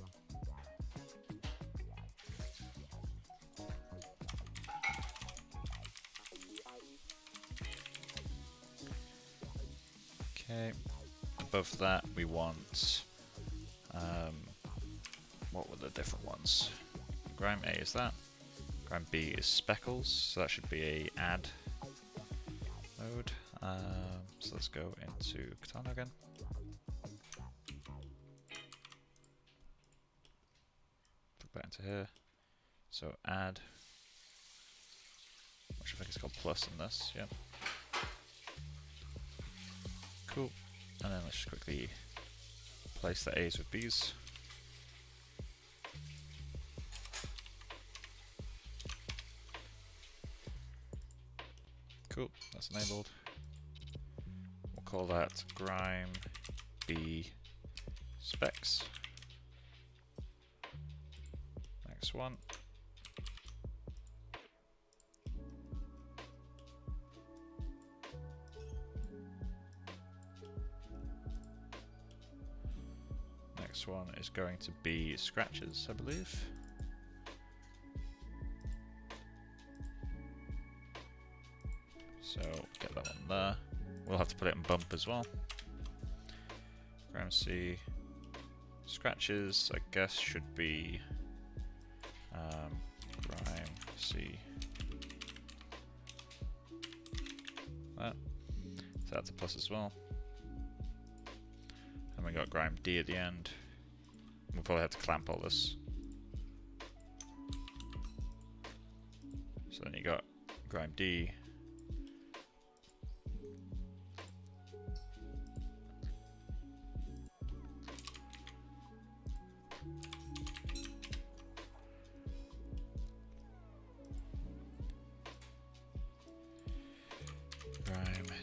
Okay. Above that, we want. What were the different ones? Grime A is that. Grime B is speckles, so that should be a add mode. So let's go into Katana again. Plug that into here. So add, which I think is called plus in this, yeah. Cool. And then let's just quickly place the A's with B's. Cool, that's enabled. We'll call that Grime B specs. Next one. Next one is going to be scratches, I believe. So get that one there. We'll have to put it in bump as well. Grime C scratches, I guess, should be Grime C. That. So that's a plus as well. And we got Grime D at the end. We'll probably have to clamp all this. So then you got Grime D.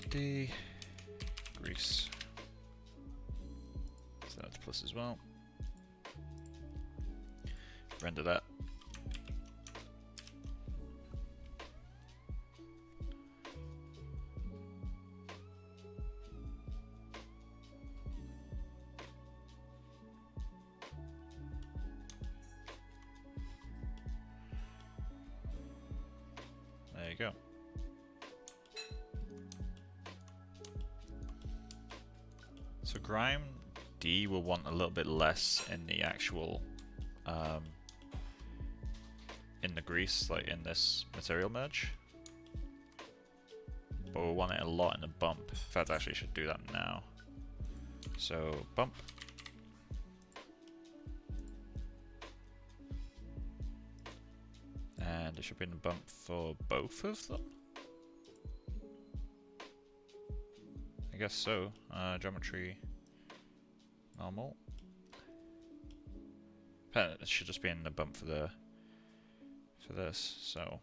D, grease. So that's plus as well. Render that. There you go. So Grime D will want a little bit less in the actual, in the grease, like in this material merge. But we'll want it a lot in the bump. In fact, I actually should do that now. So bump. And it should be in the bump for both of them. I guess so. Geometry, normal. It should just be in the bump for this. So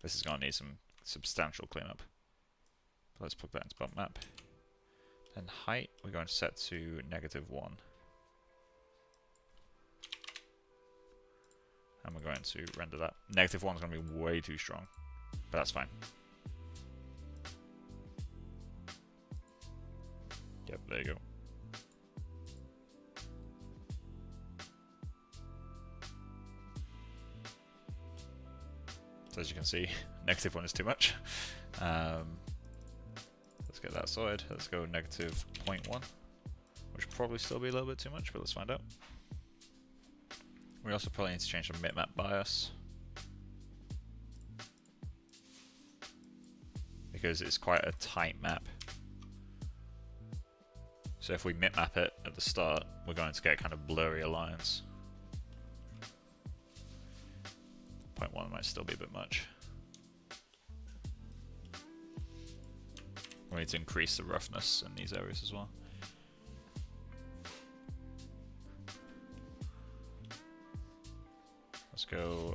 this is gonna need some substantial cleanup. But let's plug that into bump map. Then height we're going to set to -1, and we're going to render that. -1 is going to be way too strong, but that's fine. Yep, there you go. So as you can see, -1 is too much. Let's get that sorted. Let's go -0.1, which will probably still be a little bit too much, but let's find out. We also probably need to change the bitmap bias. because it's quite a tight map. So if we map it at the start, we're going to get kind of blurry lines. 0.1 might still be a bit much. We need to increase the roughness in these areas as well. Let's go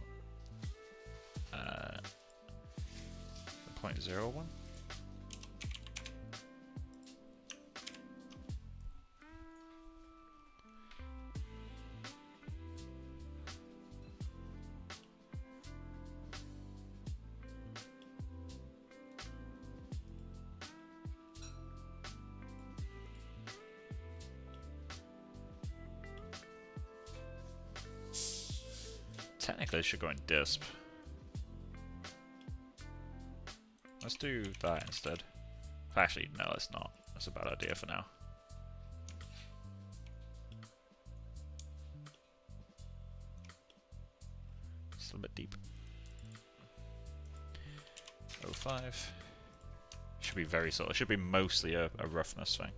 0.01. Technically, it should go in disp. Let's do that instead. Actually, no, let's not. That's a bad idea for now. Still a bit deep. 0.5. Should be very subtle. It should be mostly a roughness thing.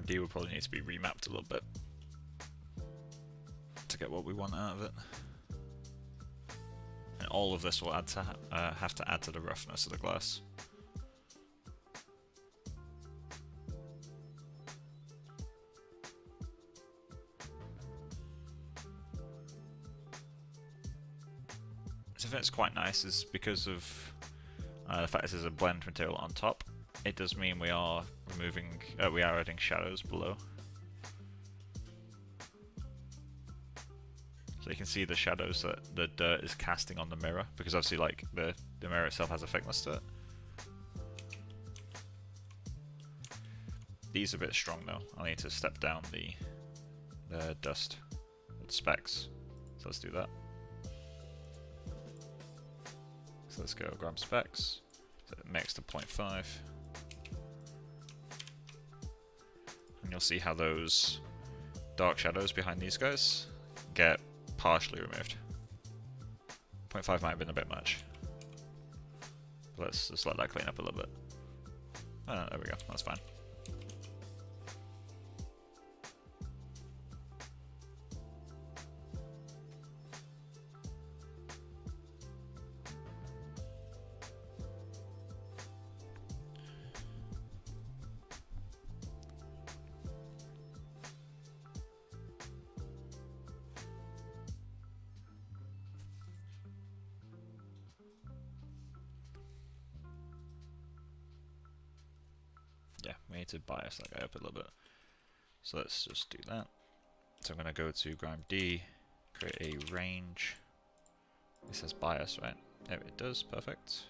D will probably need to be remapped a little bit to get what we want out of it. And all of this will add to have to add to the roughness of the glass. Something that's quite nice is because of the fact this is a blend material on top. It does mean we are removing, we are adding shadows below. So you can see the shadows that the dirt is casting on the mirror, because obviously like the mirror itself has a thickness to it. These are a bit strong though. I need to step down the dust with specs. So let's do that. So let's go grab specs. So mix to 0.5. And you'll see how those dark shadows behind these guys get partially removed. 0.5 might have been a bit much. Let's just let that clean up a little bit. Oh, no, there we go, that's fine. Yeah, we need to bias that guy up a little bit. So let's just do that. So I'm going to go to Grime D, create a range. It says bias, right? There it does, perfect.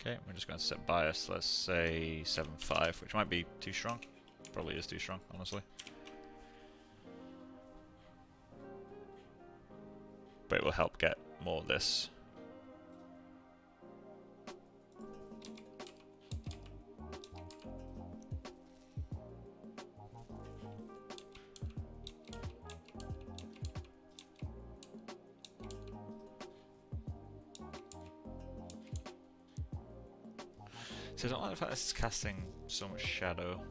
Okay, we're just going to set bias, let's say 7.5, which might be too strong. Probably is too strong, honestly. But it will help get more of this. So I don't like the fact that it's casting so much shadow.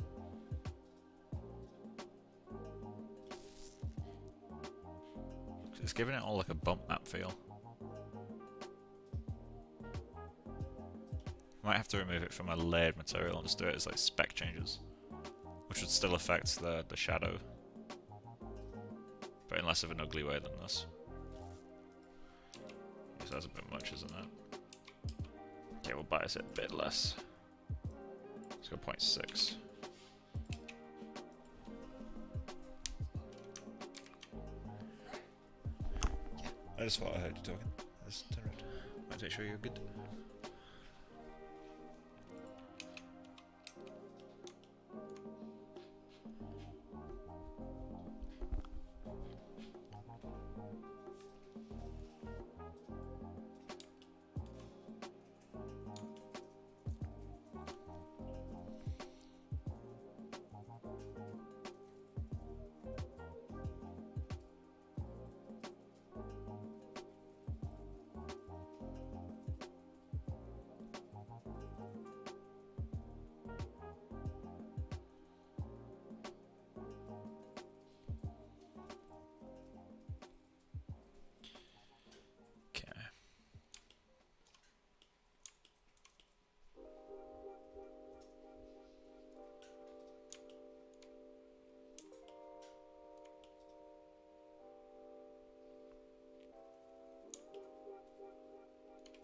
It's giving it all like a bump map feel. Might have to remove it from a layered material and just do it as like spec changes, which would still affect the shadow, but in less of an ugly way than this. This has a bit much, isn't it? Okay, we'll bias it a bit less. Let's go 0.6. I just thought I heard you talking. Let's turn around. Might make sure you're good.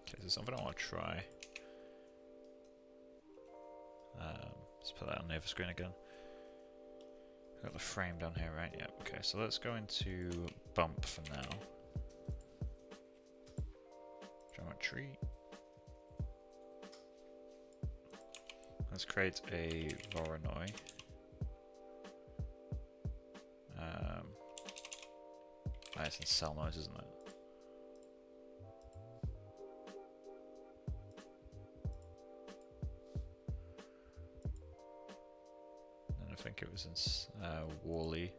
Okay, so something I want to try. Let's put that on the other screen again. Got the frame down here, right? Yeah, okay, so let's go into bump for now. Geometry. Let's create a Voronoi. It's in cell noise, isn't it? And I think it was in Wally.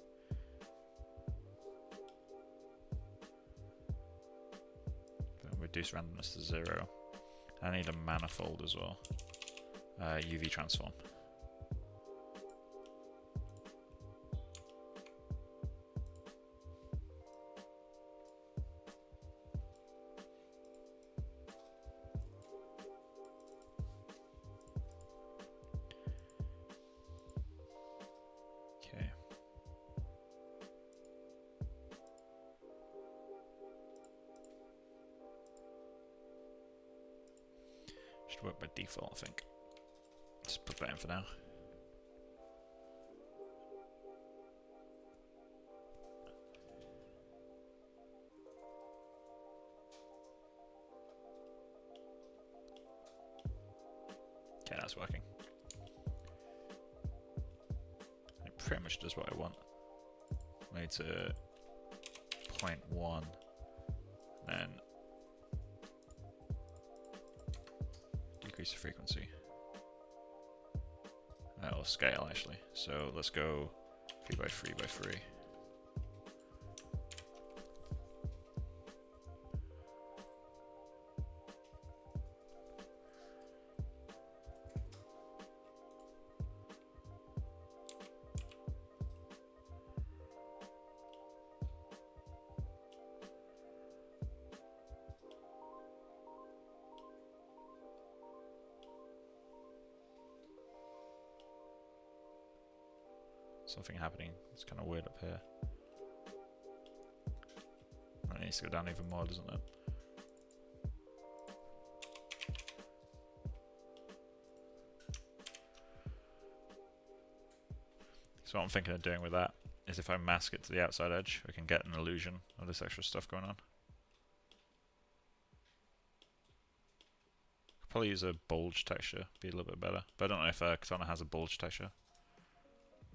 Reduce randomness to 0. I need a manifold as well. UV transform. Okay. Should work by default, I think. Just put that in for now. Okay, that's working. It pretty much does what I want. I need to 0.1, then decrease the frequency. Or scale actually. So let's go 3 by 3 by 3. Something happening. It's kind of weird up here. That needs to go down even more, doesn't it? So what I'm thinking of doing with that is if I mask it to the outside edge, we can get an illusion of this extra stuff going on. Could probably use a bulge texture, be a little bit better. But I don't know if Katana has a bulge texture.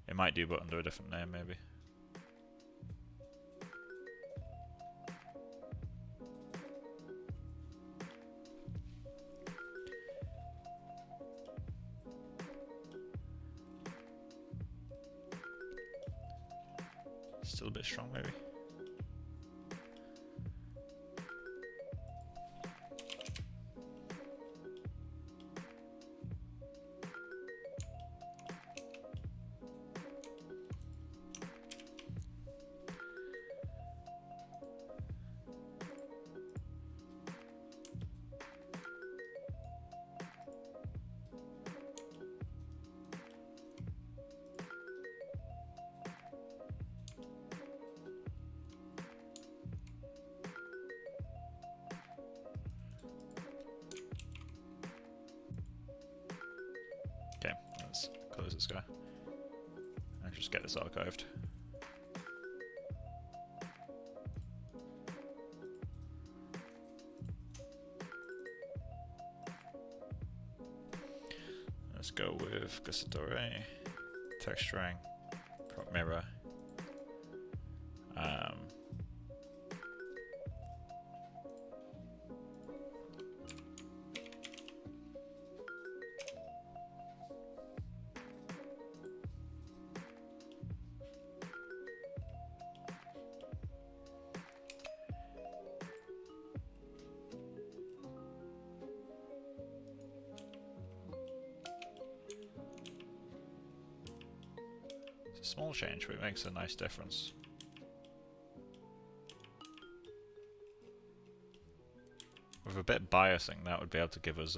It might do, but under a different name, maybe. Still a bit strong, maybe. Okay, let's close this guy and just get this archived. Let's go with Gustave Dore, texturing, prop mirror. It's a small change, but it makes a nice difference. With a bit of biasing, that would be able to give us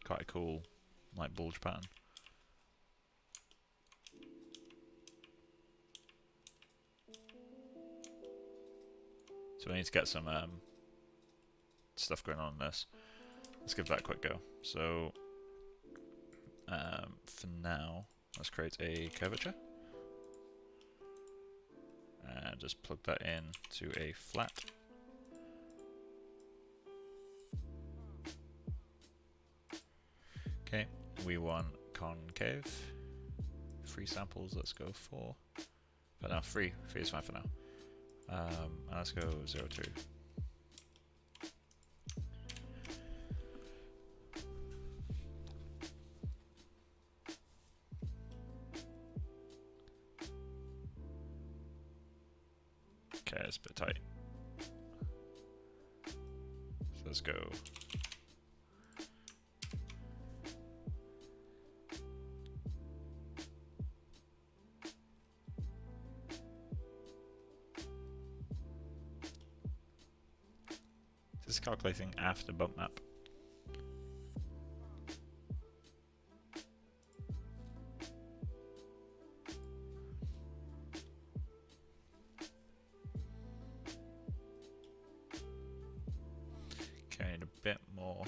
quite a cool like bulge pattern. So we need to get some stuff going on in this. Let's give that a quick go. So for now, let's create a curvature. And just plug that in to a flat. Okay, we want concave. 3 samples, let's go 4. But no, 3 is fine for now. And let's go 0, 2. Okay, it's a bit tight. So let's go. This is calculating after bump map. Okay, I need a bit more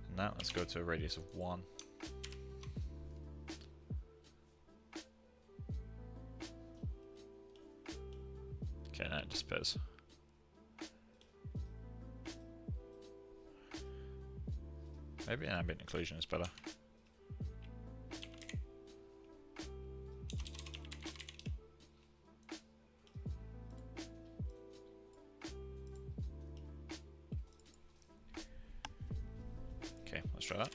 than that. Let's go to a radius of 1. Okay, now it disappears. Maybe an ambient occlusion is better. Okay, let's try that.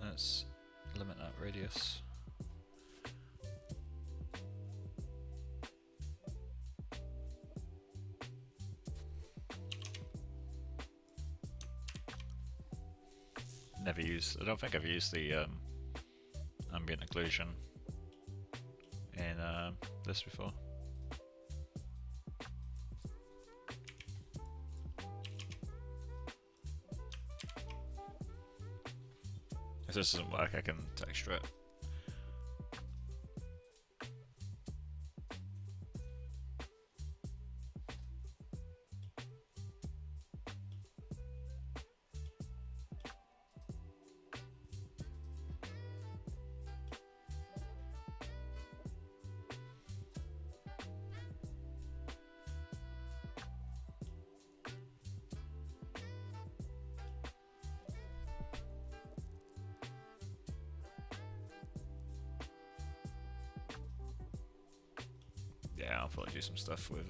Let's limit that radius. I don't think I've used the ambient occlusion in this before. If this doesn't work, I can texture it. Yeah, I'll probably do some stuff with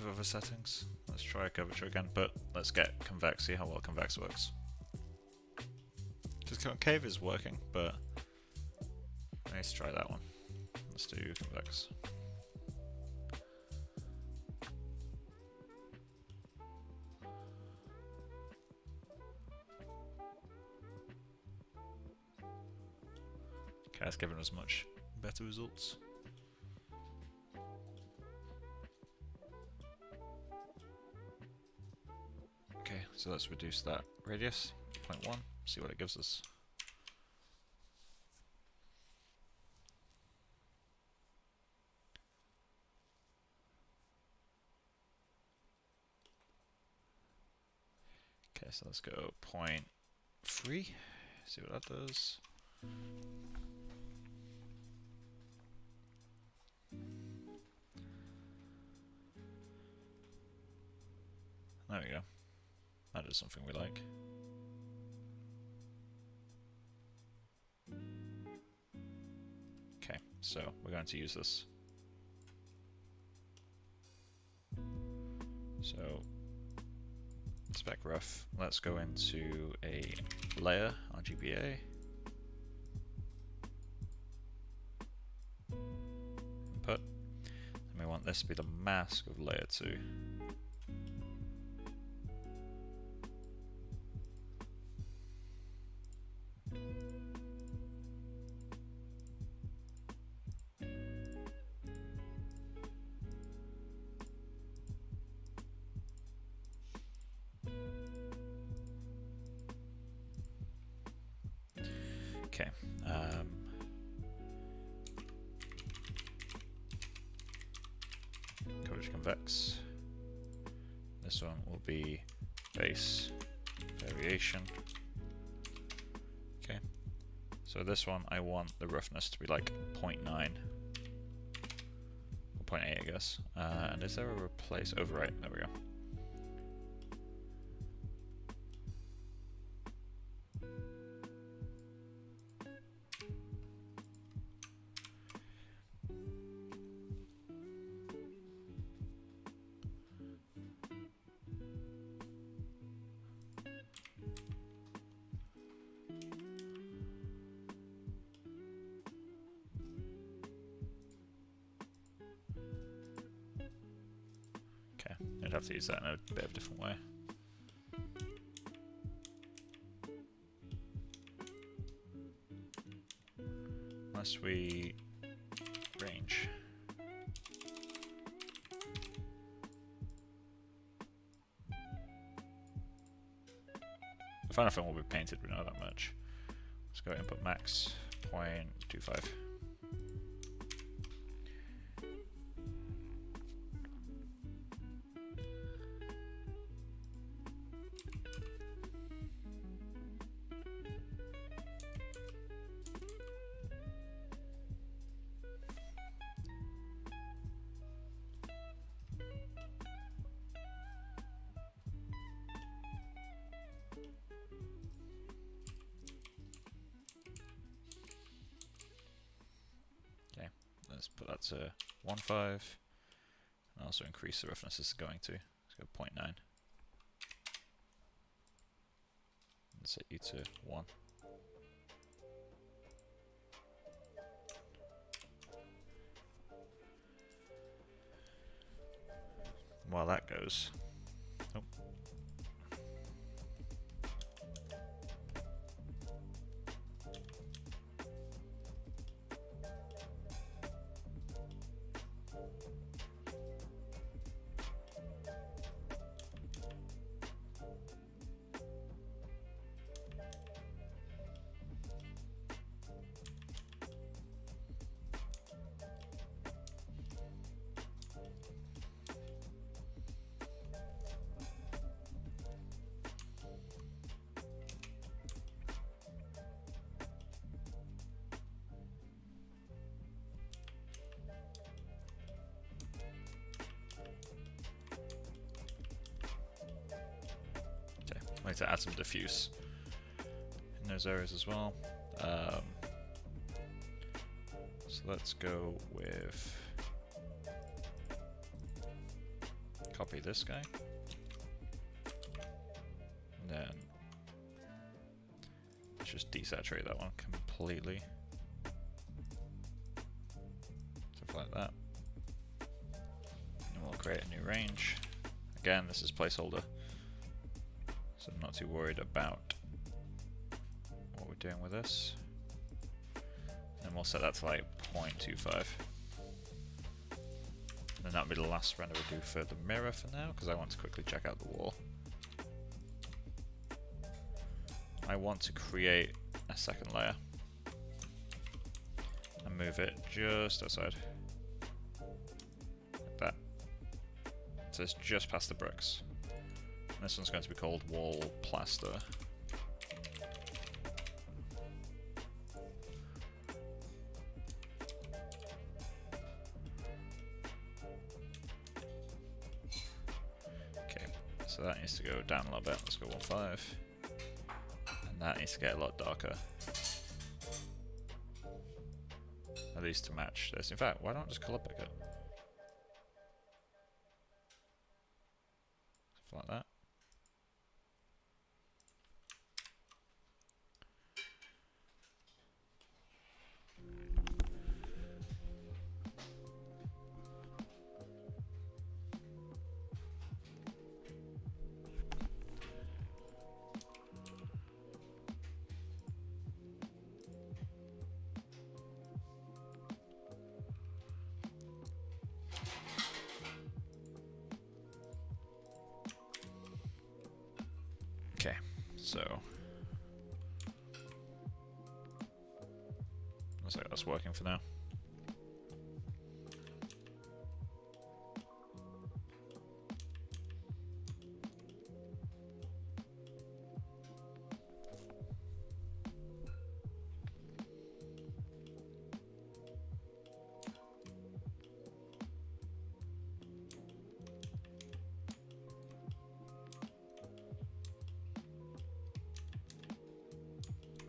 other settings. Let's try curvature again, but let's get convex, see how well convex works. Because concave is working, but I need to try that one. Let's do convex. Okay, that's given us much better results. Okay, so let's reduce that radius, 0.1, see what it gives us. Okay, so let's go 0.3, see what that does. There we go. That is something we like. Okay, so we're going to use this. So, spec rough, let's go into a layer on GPA. Input. And we want this to be the mask of layer 2. Okay. Coverage convex. This one will be base variation. Okay. So this one I want the roughness to be like 0.9 or 0.8, I guess. And is there a replace overwrite? There we go. I'd have to use that in a bit of a different way. Unless we range. The final film will be painted, we know that much. Let's go input max 0.25. Let's put that to 1.5 and also increase the roughness this is going to. Let's go 0.9 and set you to 1. While that goes, oh. I need to add some diffuse in those areas as well. So let's go with copy this guy, and then let's just desaturate that one completely, stuff like that. And we'll create a new range. Again, this is placeholder. So I'm not too worried about what we're doing with this. And we'll set that to like 0.25. And then that'll be the last render we'll do for the mirror for now, because I want to quickly check out the wall. I want to create a second layer and move it just outside. Like that. So it's just past the bricks. This one's going to be called wall plaster. Okay, so that needs to go down a little bit. Let's go 1.5. And that needs to get a lot darker. At least to match this. In fact, why don't I just color pick it? Something like that. Okay, so looks like that's working for now.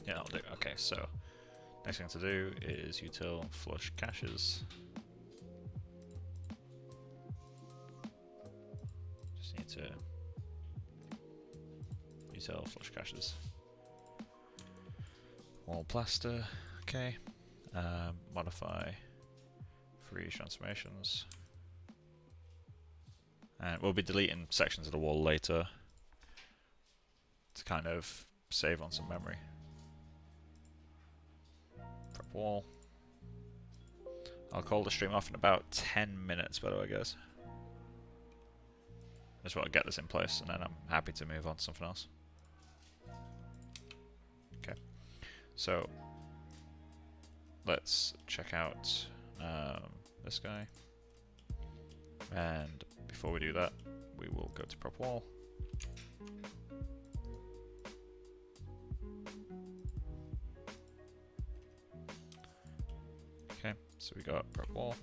Yeah, I'll do. Okay, so next thing to do is util flush caches. Just need to util flush caches. Wall plaster. Okay. Modify free transformations. And we'll be deleting sections of the wall later to kind of save on some memory. Prep wall. I'll call the stream off in about 10 minutes, by the way, guys. Just want to get this in place, and then I'm happy to move on to something else. Okay, so let's check out this guy. And before we do that, we will go to prop wall. Okay, so we got prop wall.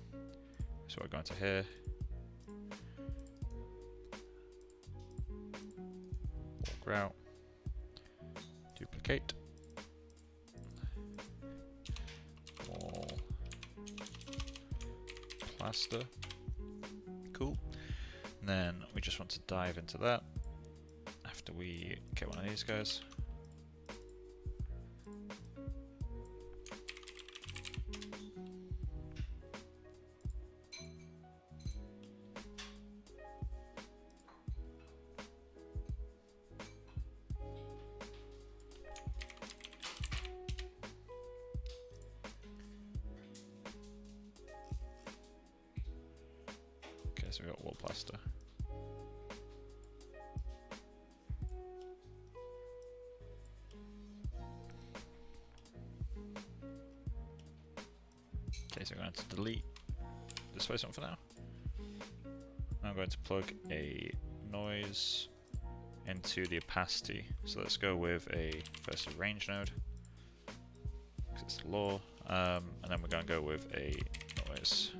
So we're going to here. Wall grout. Duplicate. Wall plaster. Cool. And then we just want to dive into that after we get one of these guys. Okay, so we got wall plaster. Okay, so I'm going to delete this way for now. I'm going to plug a noise into the opacity. So let's go with first a range node, because it's the law, and then we're going to go with a noise.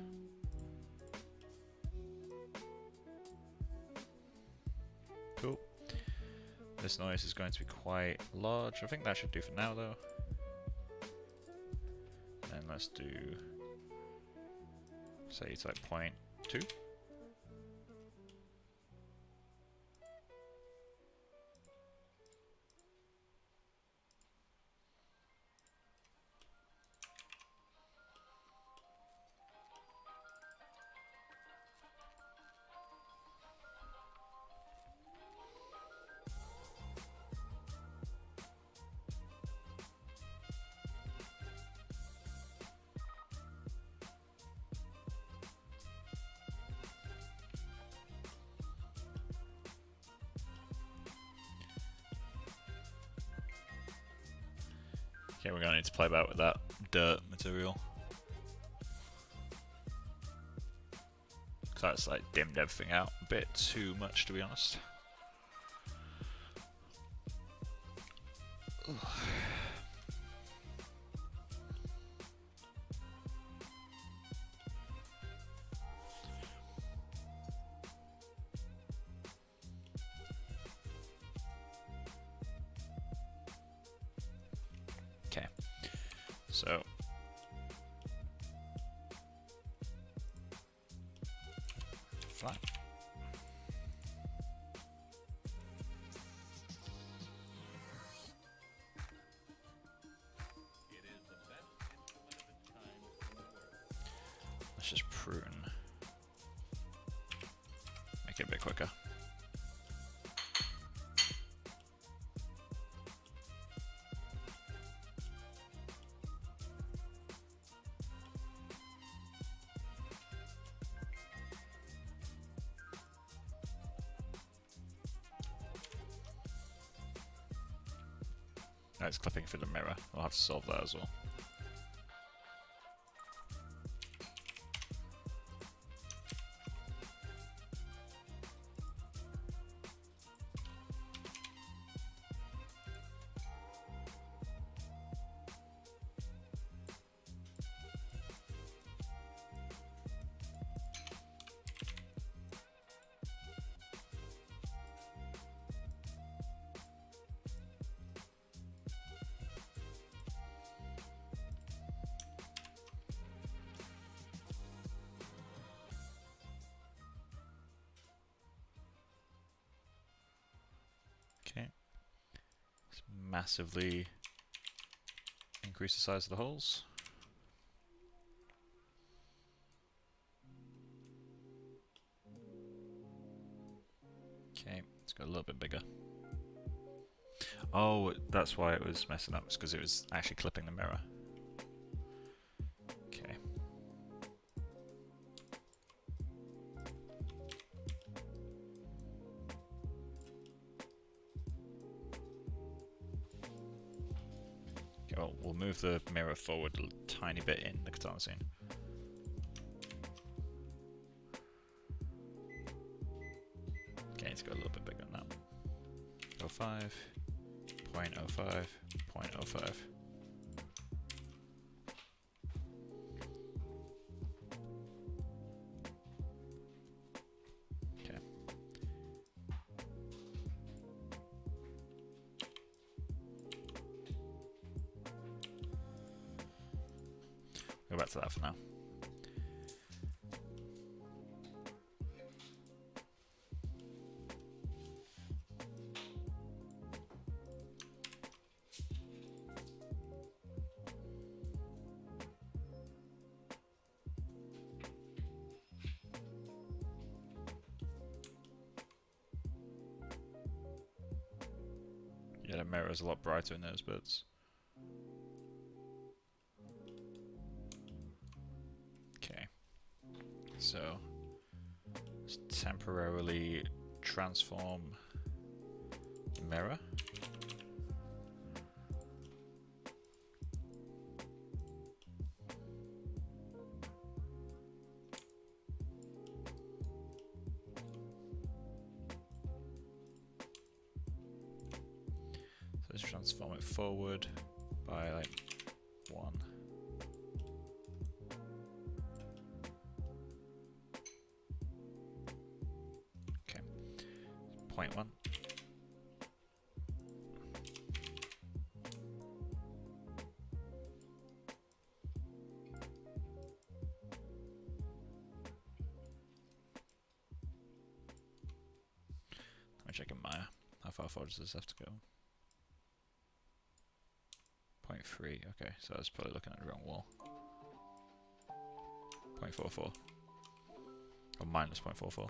Cool. This noise is going to be quite large. I think that should do for now, though. And let's do, say it's like 0.2. Okay, we're going to need to play about with that dirt material. Because that's like dimmed everything out a bit too much, to be honest. So flat. Let's just prune. Make it a bit quicker. No, it's clipping through the mirror. We'll have to solve that as well. Okay. Let's massively increase the size of the holes. Okay, let's go a little bit bigger. Oh, that's why it was messing up. It's because it was actually clipping the mirror. Okay. Well, we'll move the mirror forward a tiny bit in the katana scene. Okay, let's go a little bit bigger than that. 0.05, 0.05, 0.05. Okay. Go back to that for now. Yeah, the mirror is a lot brighter in those bits. Okay, so let's temporarily transform the mirror. Let's transform it forward by like 1. Okay, 0.1. Let me check in Maya. How far forward does this have to go? 0.3, okay, so I was probably looking at the wrong wall. 0.44. Or minus 0.44.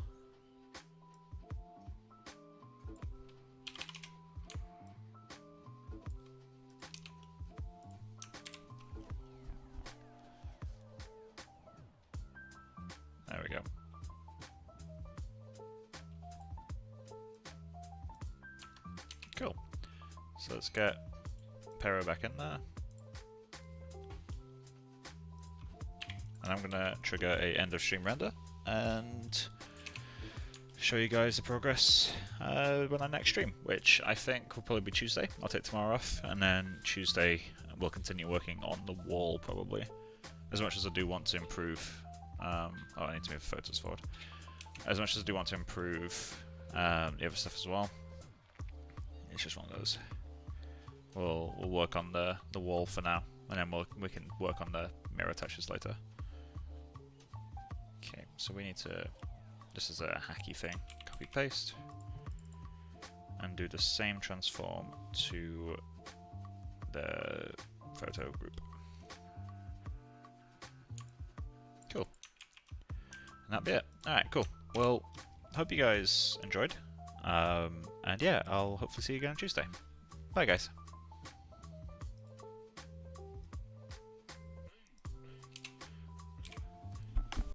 There we go. Cool. So let's get Pierrot back in there. And I'm gonna trigger a end of stream render and show you guys the progress when I next stream, which I think will probably be Tuesday. I'll take tomorrow off, and then Tuesday we'll continue working on the wall probably. As much as I do want to improve, oh, I need to move photos forward. As much as I do want to improve the other stuff as well, it's just one of those. We'll work on the wall for now, and then we can work on the mirror touches later. Okay, so we need to, this is a hacky thing, copy paste, and do the same transform to the photo group. Cool. And that'll be it. Alright, cool. Well, hope you guys enjoyed. And yeah, I'll hopefully see you again on Tuesday. Bye guys.